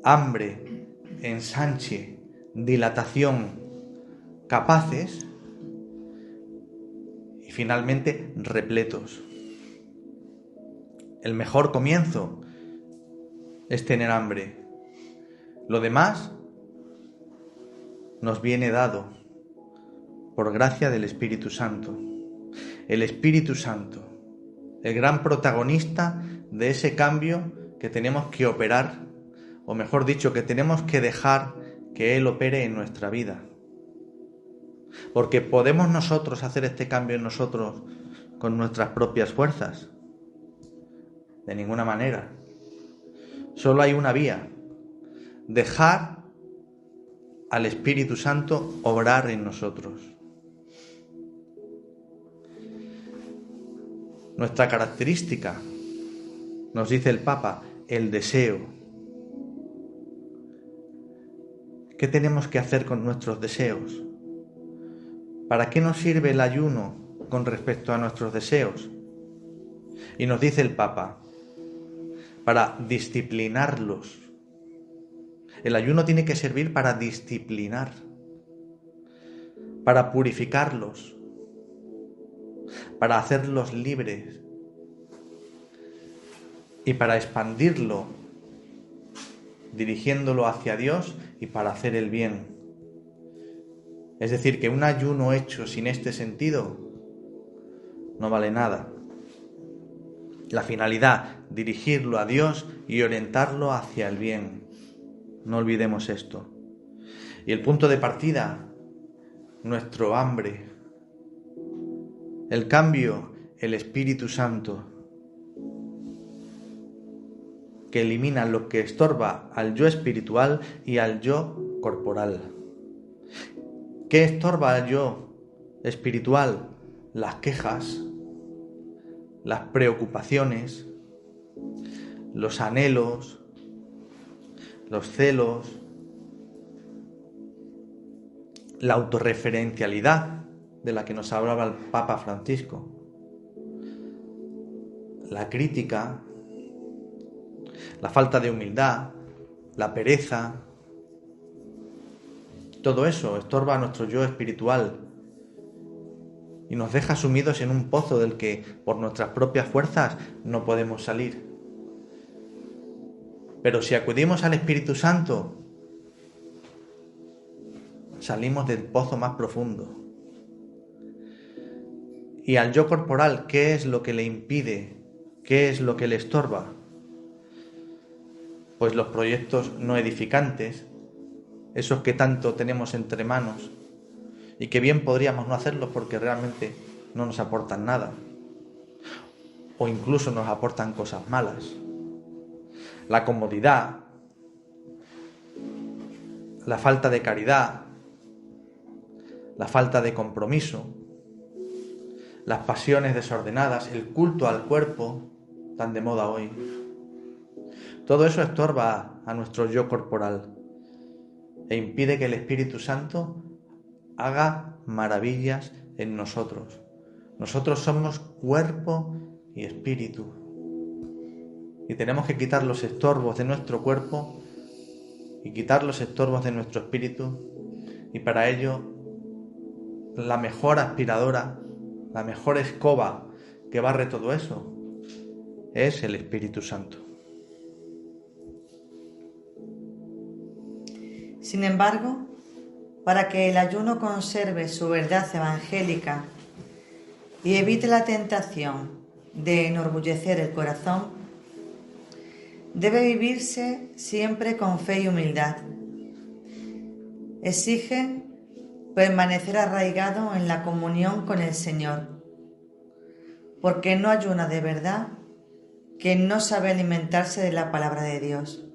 Hambre, ensanche, dilatación, capaces y finalmente repletos. El mejor comienzo es tener hambre. Lo demás nos viene dado por gracia del Espíritu Santo. El Espíritu Santo, el gran protagonista de ese cambio que tenemos que operar, o mejor dicho, que tenemos que dejar que Él opere en nuestra vida. Porque ¿podemos nosotros hacer este cambio en nosotros con nuestras propias fuerzas? De ninguna manera. Solo hay una vía: dejar al Espíritu Santo obrar en nosotros. Nuestra característica, nos dice el Papa, el deseo. ¿Qué tenemos que hacer con nuestros deseos? ¿Para qué nos sirve el ayuno con respecto a nuestros deseos? Y nos dice el Papa, para disciplinarlos. El ayuno tiene que servir para disciplinar, para purificarlos, para hacerlos libres y para expandirlo, dirigiéndolo hacia Dios y para hacer el bien. Es decir, que un ayuno hecho sin este sentido no vale nada. La finalidad, dirigirlo a Dios y orientarlo hacia el bien. No olvidemos esto. Y el punto de partida, nuestro hambre. El cambio, el Espíritu Santo, que elimina lo que estorba al yo espiritual y al yo corporal. ¿Qué estorba al yo espiritual? Las quejas, las preocupaciones, los anhelos, los celos, la autorreferencialidad, de la que nos hablaba el Papa Francisco. La crítica, la falta de humildad, la pereza, todo eso estorba a nuestro yo espiritual y nos deja sumidos en un pozo del que por nuestras propias fuerzas no podemos salir. Pero si acudimos al Espíritu Santo, salimos del pozo más profundo. Y al yo corporal, ¿qué es lo que le impide? ¿Qué es lo que le estorba? Pues los proyectos no edificantes, esos que tanto tenemos entre manos y que bien podríamos no hacerlos porque realmente no nos aportan nada o incluso nos aportan cosas malas. La comodidad, la falta de caridad, la falta de compromiso, las pasiones desordenadas, el culto al cuerpo, tan de moda hoy. Todo eso estorba a nuestro yo corporal e impide que el Espíritu Santo haga maravillas en nosotros. Nosotros somos cuerpo y espíritu. Y tenemos que quitar los estorbos de nuestro cuerpo y quitar los estorbos de nuestro espíritu. Y para ello, la mejor aspiradora, la mejor escoba que barre todo eso es el Espíritu Santo. Sin embargo, para que el ayuno conserve su verdad evangélica y evite la tentación de enorgullecer el corazón, debe vivirse siempre con fe y humildad. Exige permanecer arraigado en la comunión con el Señor, porque no ayuna de verdad quien no sabe alimentarse de la palabra de Dios.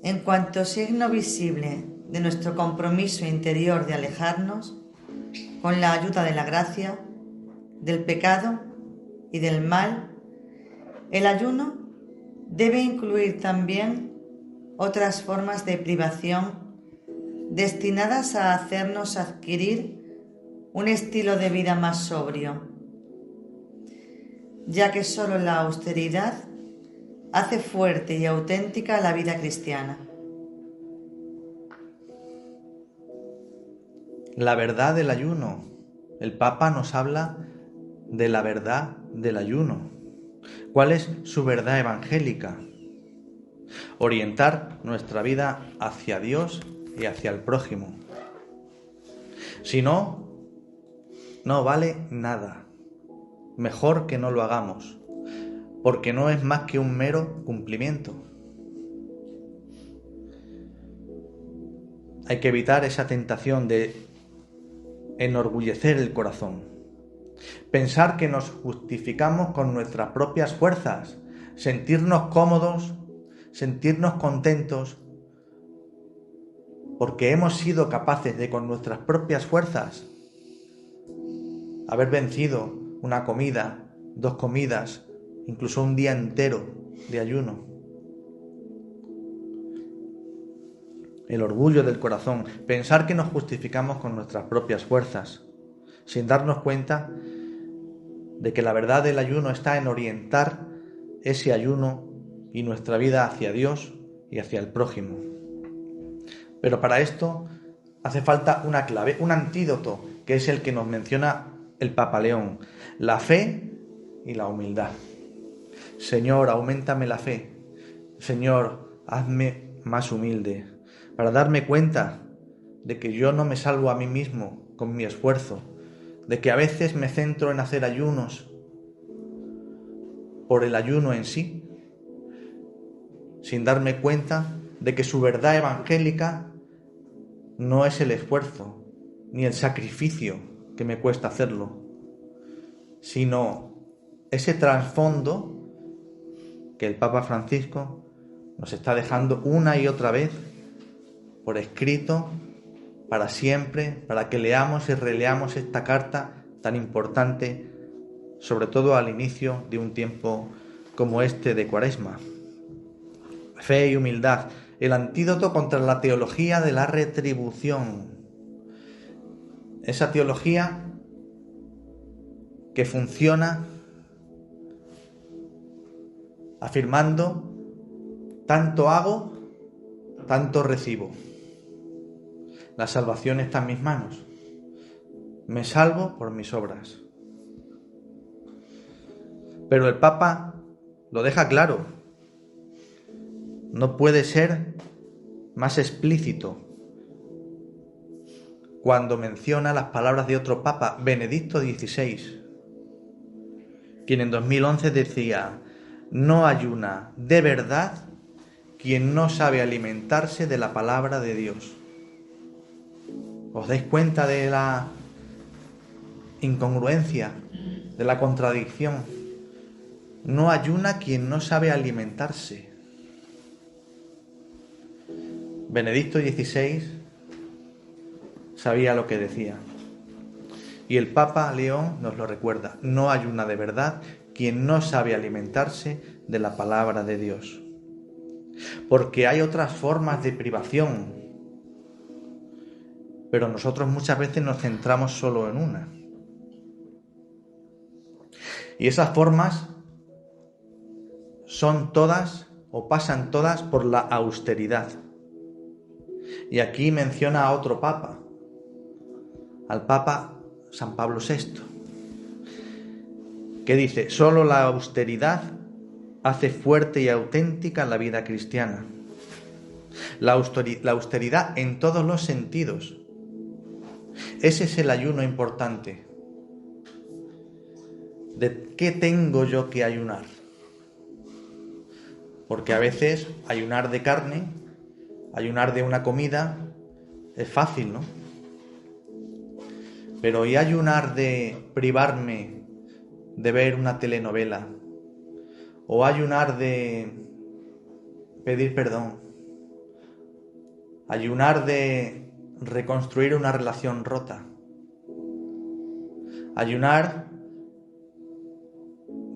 En cuanto signo visible de nuestro compromiso interior de alejarnos, con la ayuda de la gracia, del pecado y del mal, el ayuno debe incluir también otras formas de privación destinadas a hacernos adquirir un estilo de vida más sobrio, ya que solo la austeridad hace fuerte y auténtica la vida cristiana. La verdad del ayuno. El Papa nos habla de la verdad del ayuno. ¿Cuál es su verdad evangélica? Orientar nuestra vida hacia Dios y hacia el prójimo. Si no, no vale nada. Mejor que no lo hagamos, porque no es más que un mero cumplimiento. Hay que evitar esa tentación de enorgullecer el corazón. Pensar que nos justificamos con nuestras propias fuerzas, sentirnos cómodos, sentirnos contentos, porque hemos sido capaces de con nuestras propias fuerzas haber vencido una comida, 2 comidas, incluso un día entero de ayuno. El orgullo del corazón, pensar que nos justificamos con nuestras propias fuerzas, sin darnos cuenta de que la verdad del ayuno está en orientar ese ayuno y nuestra vida hacia Dios y hacia el prójimo. Pero para esto hace falta una clave, un antídoto, que es el que nos menciona el Papa León: la fe y la humildad. Señor, auméntame la fe. Señor, hazme más humilde, para darme cuenta de que yo no me salvo a mí mismo con mi esfuerzo, de que a veces me centro en hacer ayunos por el ayuno en sí, sin darme cuenta de que su verdad evangélica no es el esfuerzo ni el sacrificio que me cuesta hacerlo, sino ese trasfondo que el Papa Francisco nos está dejando una y otra vez por escrito, para siempre, para que leamos y releamos esta carta tan importante, sobre todo al inicio de un tiempo como este de Cuaresma. Fe y humildad, el antídoto contra la teología de la retribución. esa teología que funciona afirmando: tanto hago, tanto recibo. La salvación está en mis manos. Me salvo por mis obras. Pero el Papa lo deja claro. No puede ser más explícito cuando menciona las palabras de otro Papa, Benedicto XVI, quien en 2011 decía: no ayuna de verdad quien no sabe alimentarse de la palabra de Dios. ¿Os dais cuenta de la incongruencia, de la contradicción? No ayuna quien no sabe alimentarse. Benedicto XVI sabía lo que decía. Y el Papa León nos lo recuerda: no ayuna de verdad quien no sabe alimentarse de la palabra de Dios. Porque hay otras formas de privación, pero nosotros muchas veces nos centramos solo en una. Y esas formas son todas o pasan todas por la austeridad. Y aquí menciona a otro Papa, al Papa San Pablo VI, que dice: solo la austeridad hace fuerte y auténtica la vida cristiana. La austeridad en todos los sentidos. Ese es el ayuno importante. ¿De qué tengo yo que ayunar? Porque a veces ayunar de carne, ayunar de una comida, es fácil, ¿no? Pero ¿y ayunar de privarme de ver una telenovela? ¿O ayunar de pedir perdón? ¿Ayunar de reconstruir una relación rota? ¿Ayunar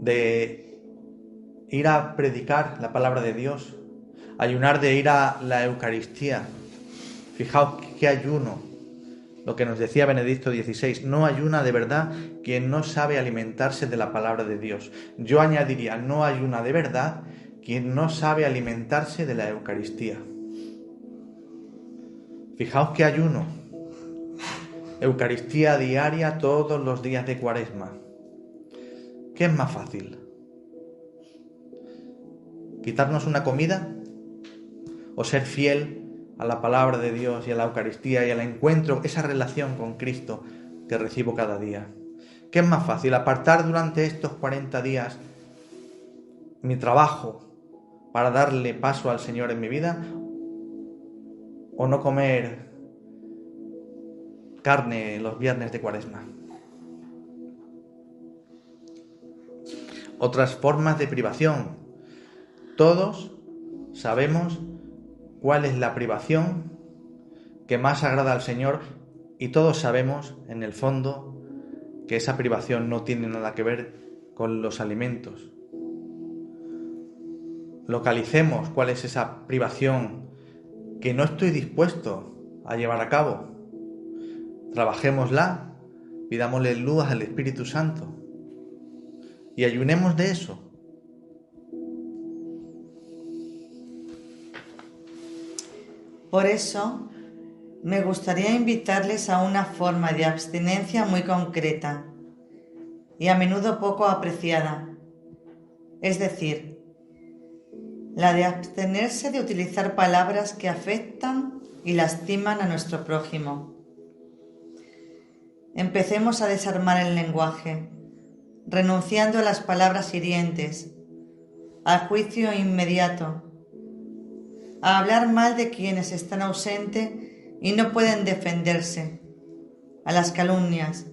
de ir a predicar la palabra de Dios? ¿Ayunar de ir a la Eucaristía? Fijaos qué ayuno. Lo que nos decía Benedicto XVI: no ayuna de verdad quien no sabe alimentarse de la palabra de Dios. Yo añadiría: no ayuna de verdad quien no sabe alimentarse de la Eucaristía. Fijaos qué ayuno. Eucaristía diaria todos los días de Cuaresma. ¿Qué es más fácil? ¿Quitarnos una comida? ¿O ser fiel a la palabra de Dios y a la Eucaristía y al encuentro, esa relación con Cristo que recibo cada día? ¿Qué es más fácil? ¿Apartar durante estos 40 días mi trabajo para darle paso al Señor en mi vida? ¿O no comer carne los viernes de Cuaresma? Otras formas de privación. Todos sabemos cuál es la privación que más agrada al Señor, y todos sabemos, en el fondo, que esa privación no tiene nada que ver con los alimentos. Localicemos cuál es esa privación que no estoy dispuesto a llevar a cabo. Trabajémosla, pidámosle luz al Espíritu Santo y ayunemos de eso. Por eso, me gustaría invitarles a una forma de abstinencia muy concreta y a menudo poco apreciada, es decir, la de abstenerse de utilizar palabras que afectan y lastiman a nuestro prójimo. Empecemos a desarmar el lenguaje, renunciando a las palabras hirientes, al juicio inmediato, a hablar mal de quienes están ausentes y no pueden defenderse, a las calumnias.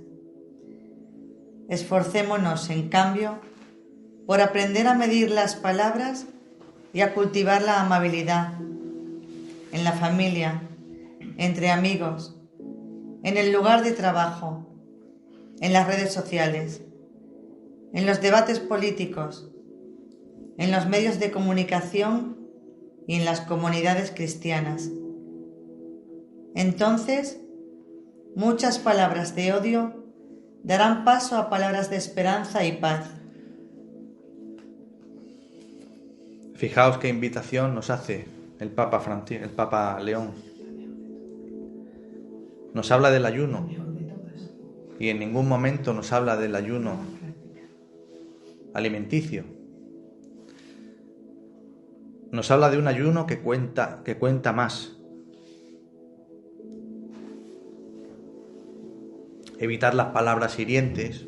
Esforcémonos, en cambio, por aprender a medir las palabras y a cultivar la amabilidad en la familia, entre amigos, en el lugar de trabajo, en las redes sociales, en los debates políticos, en los medios de comunicación y en las comunidades cristianas. Entonces, muchas palabras de odio darán paso a palabras de esperanza y paz. Fijaos qué invitación nos hace el Papa León. Nos habla del ayuno y en ningún momento nos habla del ayuno alimenticio. Nos habla de un ayuno que cuenta más. Evitar las palabras hirientes,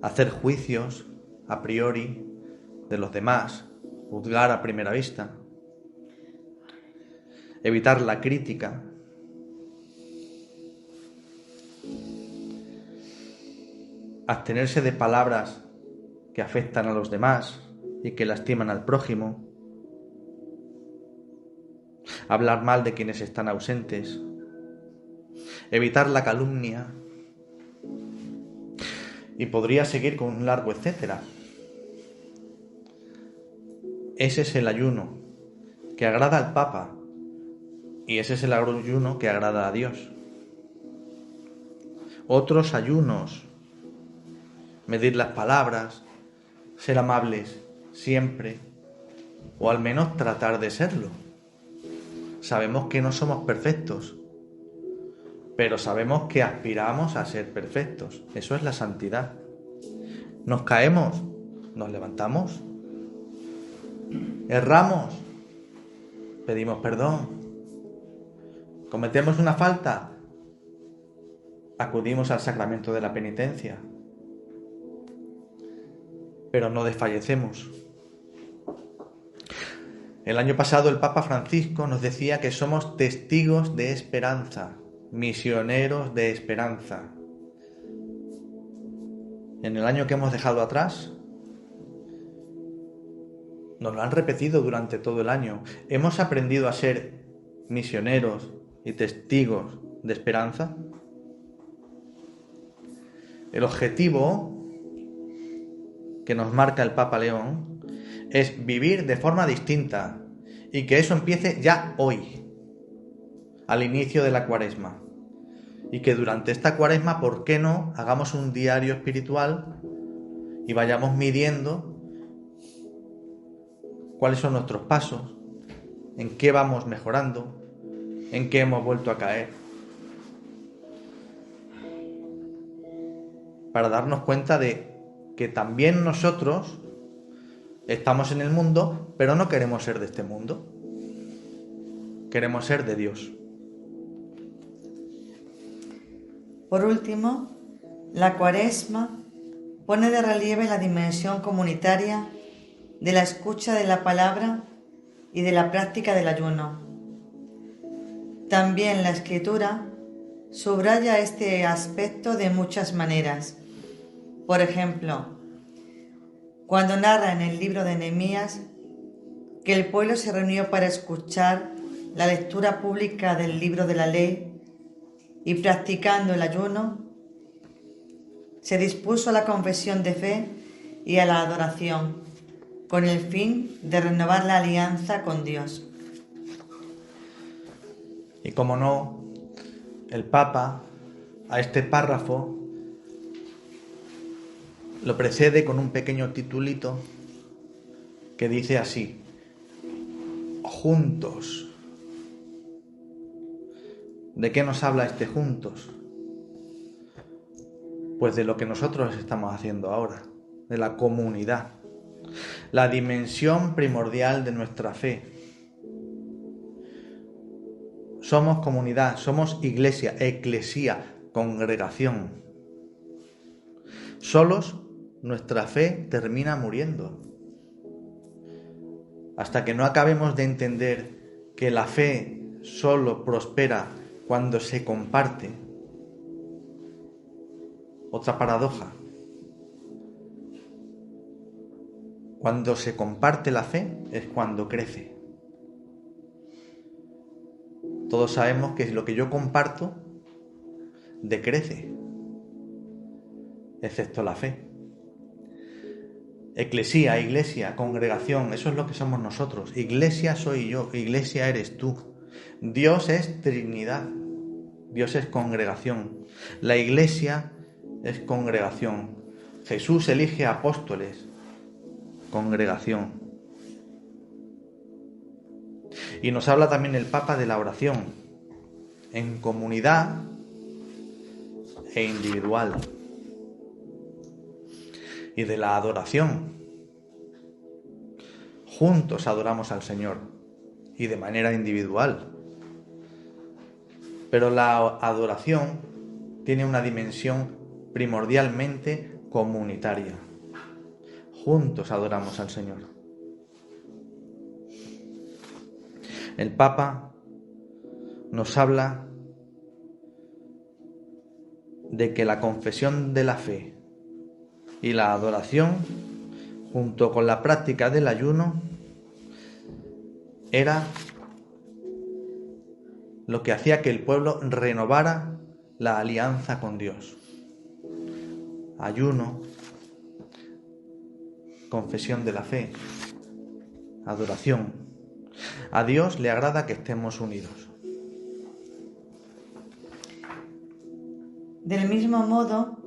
hacer juicios a priori de los demás, juzgar a primera vista, evitar la crítica, abstenerse de palabras que afectan a los demás y que lastiman al prójimo, hablar mal de quienes están ausentes, evitar la calumnia, y podría seguir con un largo etcétera. Ese es el ayuno que agrada al Papa y ese es el ayuno que agrada a Dios. Otros ayunos: medir las palabras, ser amables siempre, o al menos tratar de serlo. Sabemos que no somos perfectos, pero sabemos que aspiramos a ser perfectos. Eso es la santidad. Nos caemos, nos levantamos, erramos, pedimos perdón, cometemos una falta, acudimos al sacramento de la penitencia, pero no desfallecemos. El año pasado el Papa Francisco nos decía que somos testigos de esperanza, misioneros de esperanza. En el año que hemos dejado atrás, nos lo han repetido durante todo el año. ¿Hemos aprendido a ser misioneros y testigos de esperanza? El objetivo que nos marca el Papa León es vivir de forma distinta y que eso empiece ya hoy, al inicio de la Cuaresma. Y que durante esta Cuaresma, ¿por qué no?, hagamos un diario espiritual y vayamos midiendo cuáles son nuestros pasos, en qué vamos mejorando, en qué hemos vuelto a caer, para darnos cuenta de que también nosotros estamos en el mundo, pero no queremos ser de este mundo, queremos ser de Dios. Por último, la Cuaresma pone de relieve la dimensión comunitaria de la escucha de la palabra y de la práctica del ayuno. También la Escritura subraya este aspecto de muchas maneras. Por ejemplo, cuando narra en el libro de Nehemías que el pueblo se reunió para escuchar la lectura pública del libro de la ley y practicando el ayuno, se dispuso a la confesión de fe y a la adoración, con el fin de renovar la alianza con Dios. Y como no, el Papa a este párrafo lo precede con un pequeño titulito que dice así: juntos. ¿De qué nos habla este juntos? Pues de lo que nosotros estamos haciendo ahora, de la comunidad, la dimensión primordial de nuestra fe. Somos comunidad, somos iglesia, eclesía, congregación. Solos nuestra fe termina muriendo. Hasta que no acabemos de entender que la fe solo prospera cuando se comparte. Otra paradoja. Cuando se comparte la fe es cuando crece. Todos sabemos que lo que yo comparto decrece, excepto la fe. Eclesía, iglesia, congregación, eso es lo que somos nosotros. Iglesia soy yo, iglesia eres tú. Dios es Trinidad, Dios es congregación, la Iglesia es congregación, Jesús elige apóstoles, congregación. Y nos habla también el Papa de la oración, en comunidad e individual, y de la adoración. Juntos adoramos al Señor y de manera individual. Pero la adoración tiene una dimensión primordialmente comunitaria. Juntos adoramos al Señor. El Papa nos habla de que la confesión de la fe y la adoración, junto con la práctica del ayuno, era lo que hacía que el pueblo renovara la alianza con Dios. Ayuno, confesión de la fe, adoración. A Dios le agrada que estemos unidos. Del mismo modo,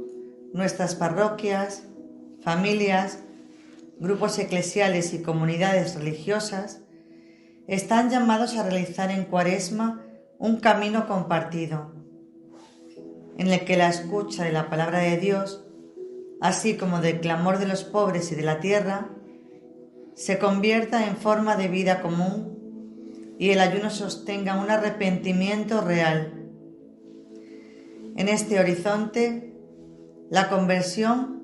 nuestras parroquias, familias, grupos eclesiales y comunidades religiosas están llamados a realizar en Cuaresma un camino compartido, en el que la escucha de la palabra de Dios, así como del clamor de los pobres y de la tierra, se convierta en forma de vida común y el ayuno sostenga un arrepentimiento real. En este horizonte, la conversión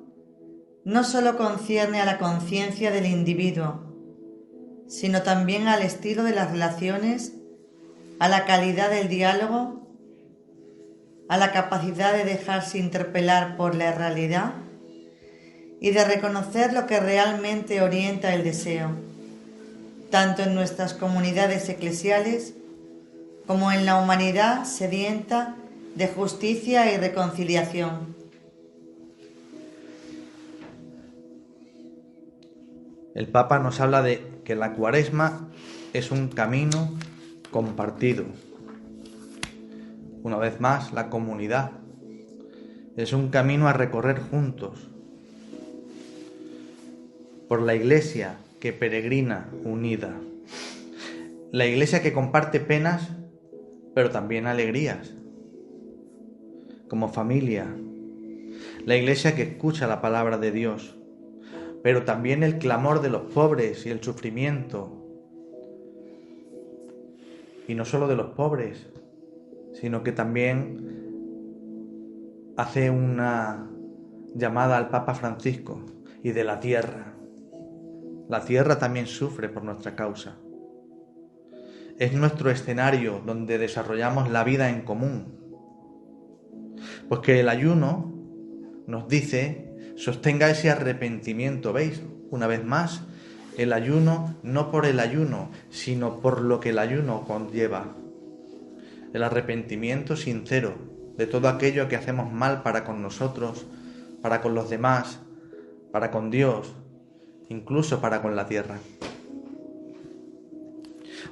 no solo concierne a la conciencia del individuo, sino también al estilo de las relaciones, a la calidad del diálogo, a la capacidad de dejarse interpelar por la realidad y de reconocer lo que realmente orienta el deseo, tanto en nuestras comunidades eclesiales como en la humanidad sedienta de justicia y reconciliación. El Papa nos habla de que la Cuaresma es un camino compartido. Una vez más, la comunidad es un camino a recorrer juntos por la Iglesia que peregrina unida, la Iglesia que comparte penas, pero también alegrías, como familia, la Iglesia que escucha la palabra de Dios, pero también el clamor de los pobres y el sufrimiento. Y no solo de los pobres, sino que también hace una llamada al Papa Francisco y de la tierra. La tierra también sufre por nuestra causa. Es nuestro escenario donde desarrollamos la vida en común. Pues que el ayuno nos dice, sostenga ese arrepentimiento, ¿veis? Una vez más, el ayuno no por el ayuno, sino por lo que el ayuno conlleva. El arrepentimiento sincero de todo aquello que hacemos mal para con nosotros, para con los demás, para con Dios, incluso para con la tierra.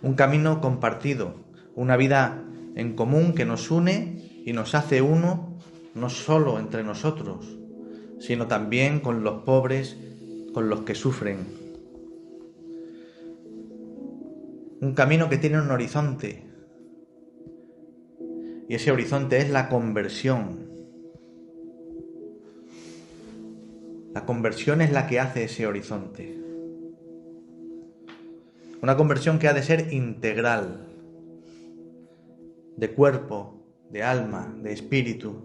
Un camino compartido, una vida en común que nos une y nos hace uno, no solo entre nosotros, sino también con los pobres, con los que sufren. Un camino que tiene un horizonte, y ese horizonte es la conversión. La conversión es la que hace ese horizonte. Una conversión que ha de ser integral, de cuerpo, de alma, de espíritu,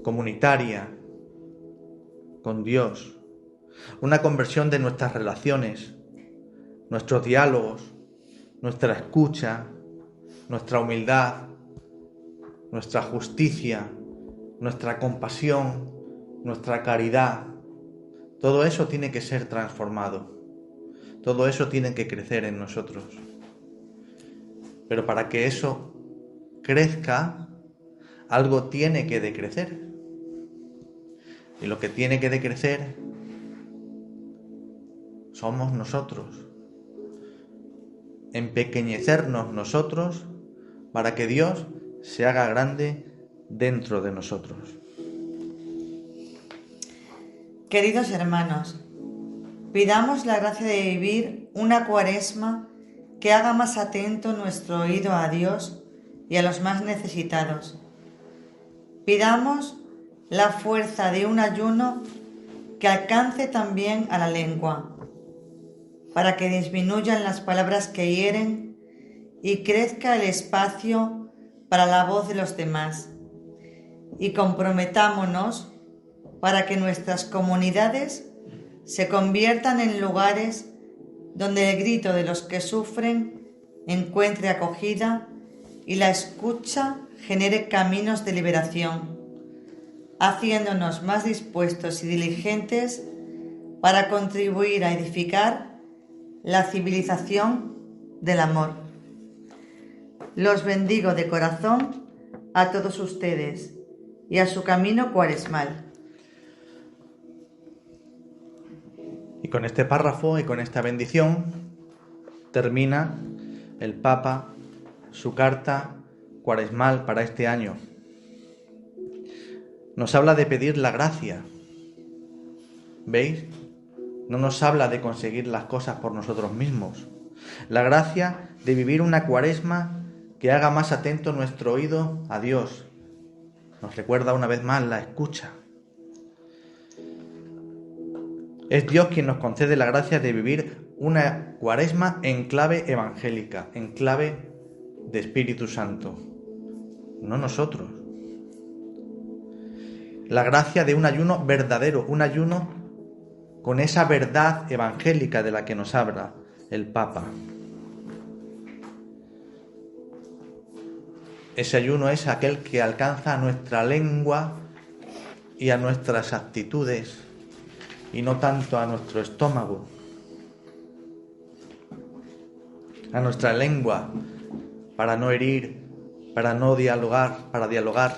comunitaria, con Dios. Una conversión de nuestras relaciones, nuestros diálogos, nuestra escucha, nuestra humildad, nuestra justicia, nuestra compasión, nuestra caridad. Todo eso tiene que ser transformado. Todo eso tiene que crecer en nosotros. Pero para que eso crezca, algo tiene que decrecer. Y lo que tiene que decrecer somos nosotros. empequeñecernos nosotros para que Dios se haga grande dentro de nosotros. Queridos hermanos, pidamos la gracia de vivir una Cuaresma que haga más atento nuestro oído a Dios y a los más necesitados. Pidamos la fuerza de un ayuno que alcance también a la lengua, para que disminuyan las palabras que hieren y crezca el espacio para la voz de los demás. Y comprometámonos para que nuestras comunidades se conviertan en lugares donde el grito de los que sufren encuentre acogida y la escucha genere caminos de liberación, haciéndonos más dispuestos y diligentes para contribuir a edificar la civilización del amor. Los bendigo de corazón a todos ustedes y a su camino cuaresmal. Y con este párrafo y con esta bendición termina el Papa su carta cuaresmal para este año. Nos habla de pedir la gracia. ¿Veis? No nos habla de conseguir las cosas por nosotros mismos. La gracia de vivir una Cuaresma que haga más atento nuestro oído a Dios. Nos recuerda una vez más la escucha. Es Dios quien nos concede la gracia de vivir una Cuaresma en clave evangélica, en clave de Espíritu Santo, no nosotros. La gracia de un ayuno verdadero, un ayuno con esa verdad evangélica de la que nos habla el Papa. Ese ayuno es aquel que alcanza a nuestra lengua y a nuestras actitudes, y no tanto a nuestro estómago. A nuestra lengua, para no herir, para no dialogar, para dialogar.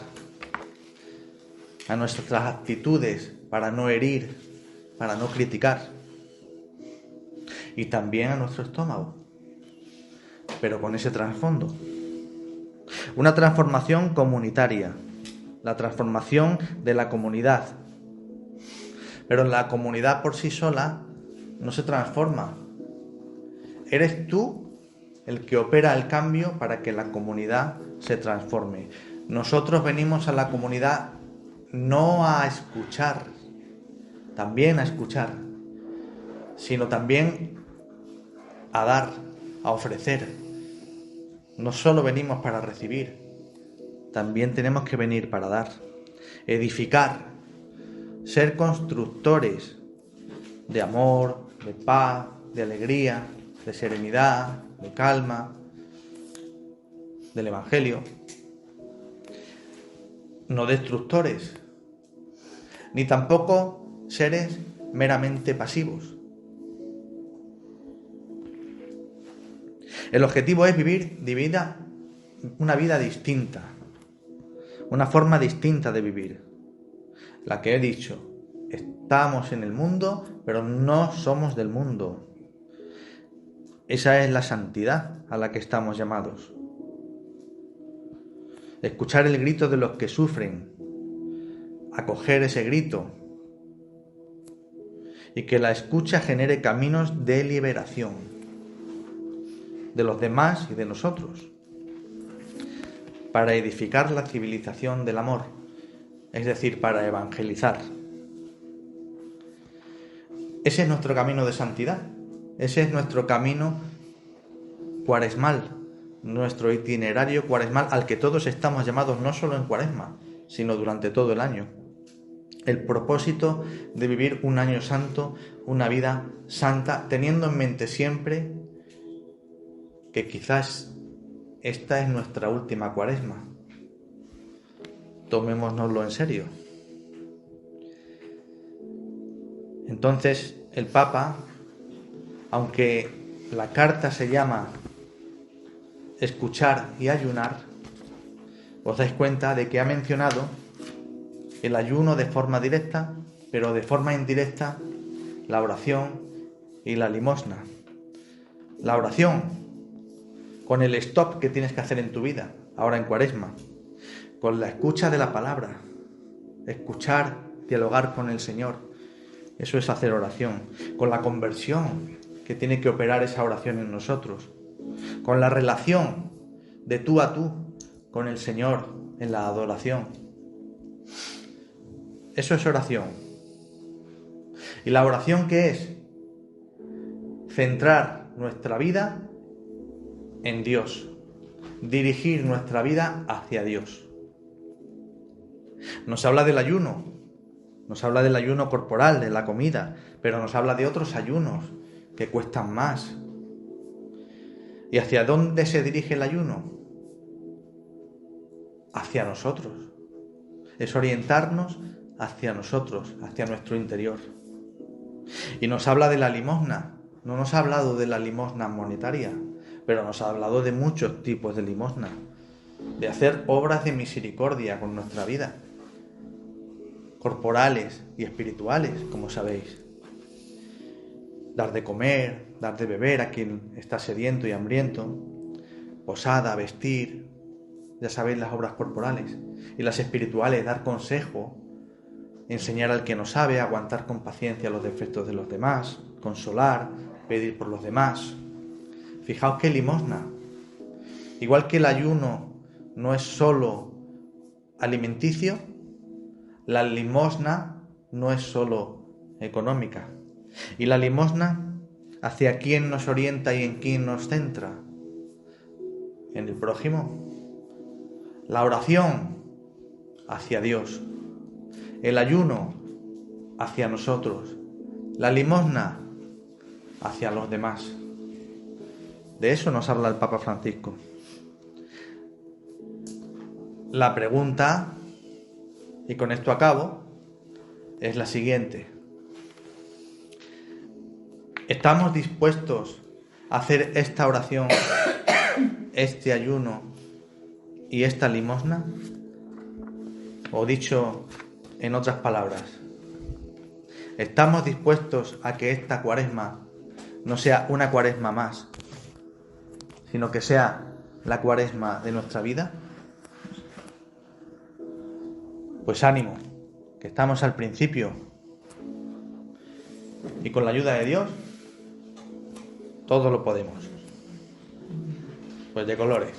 A nuestras actitudes, para no herir, para no criticar. Y también a nuestro estómago, pero con ese trasfondo. Una transformación comunitaria, la transformación de la comunidad. Pero la comunidad por sí sola no se transforma. Eres tú el que opera el cambio para que la comunidad se transforme. Nosotros venimos a la comunidad no a escuchar, también a escuchar, sino también a dar, a ofrecer. No solo venimos para recibir, también tenemos que venir para dar, edificar, ser constructores de amor, de paz, de alegría, de serenidad, de calma, del Evangelio. No destructores, ni tampoco seres meramente pasivos. El objetivo es vivir una vida distinta, una forma distinta de vivir. La que he dicho, estamos en el mundo, pero no somos del mundo. Esa es la santidad a la que estamos llamados. Escuchar el grito de los que sufren, acoger ese grito y que la escucha genere caminos de liberación de los demás y de nosotros para edificar la civilización del amor, es decir, para evangelizar. Ese es nuestro camino de santidad, ese es nuestro camino cuaresmal, nuestro itinerario cuaresmal al que todos estamos llamados no solo en Cuaresma, sino durante todo el año. El propósito de vivir un año santo, una vida santa, teniendo en mente siempre que quizás esta es nuestra última Cuaresma. Tomémonoslo en serio. Entonces, el Papa, aunque la carta se llama escuchar y ayunar, os dais cuenta de que ha mencionado el ayuno de forma directa, pero de forma indirecta la oración y la limosna. La oración, con el stop que tienes que hacer en tu vida, ahora en Cuaresma, con la escucha de la palabra, escuchar, dialogar con el Señor. Eso es hacer oración. Con la conversión que tiene que operar esa oración en nosotros. Con la relación de tú a tú con el Señor en la adoración. Eso es oración. ¿Y la oración qué es? Centrar nuestra vida en Dios. Dirigir nuestra vida hacia Dios. Nos habla del ayuno. Nos habla del ayuno corporal, de la comida, pero nos habla de otros ayunos que cuestan más. ¿Y hacia dónde se dirige el ayuno? Hacia nosotros. Es orientarnos hacia nosotros, hacia nuestro interior. Y nos habla de la limosna. No nos ha hablado de la limosna monetaria, pero nos ha hablado de muchos tipos de limosna. De hacer obras de misericordia con nuestra vida. Corporales y espirituales, como sabéis. Dar de comer, dar de beber a quien está sediento y hambriento, posada, vestir, ya sabéis las obras corporales. Y las espirituales, dar consejo, enseñar al que no sabe, aguantar con paciencia los defectos de los demás, consolar, pedir por los demás. Fijaos qué limosna. Igual que el ayuno no es solo alimenticio, la limosna no es solo económica. ¿Y la limosna hacia quién nos orienta y en quién nos centra? En el prójimo. La oración hacia Dios. El ayuno hacia nosotros. La limosna hacia los demás. De eso nos habla el Papa Francisco. La pregunta, y con esto acabo, es la siguiente. ¿Estamos dispuestos a hacer esta oración, este ayuno y esta limosna? O dicho en otras palabras, ¿estamos dispuestos a que esta Cuaresma no sea una Cuaresma más, sino que sea la Cuaresma de nuestra vida? Pues ánimo, que estamos al principio y con la ayuda de Dios todo lo podemos. Pues de colores.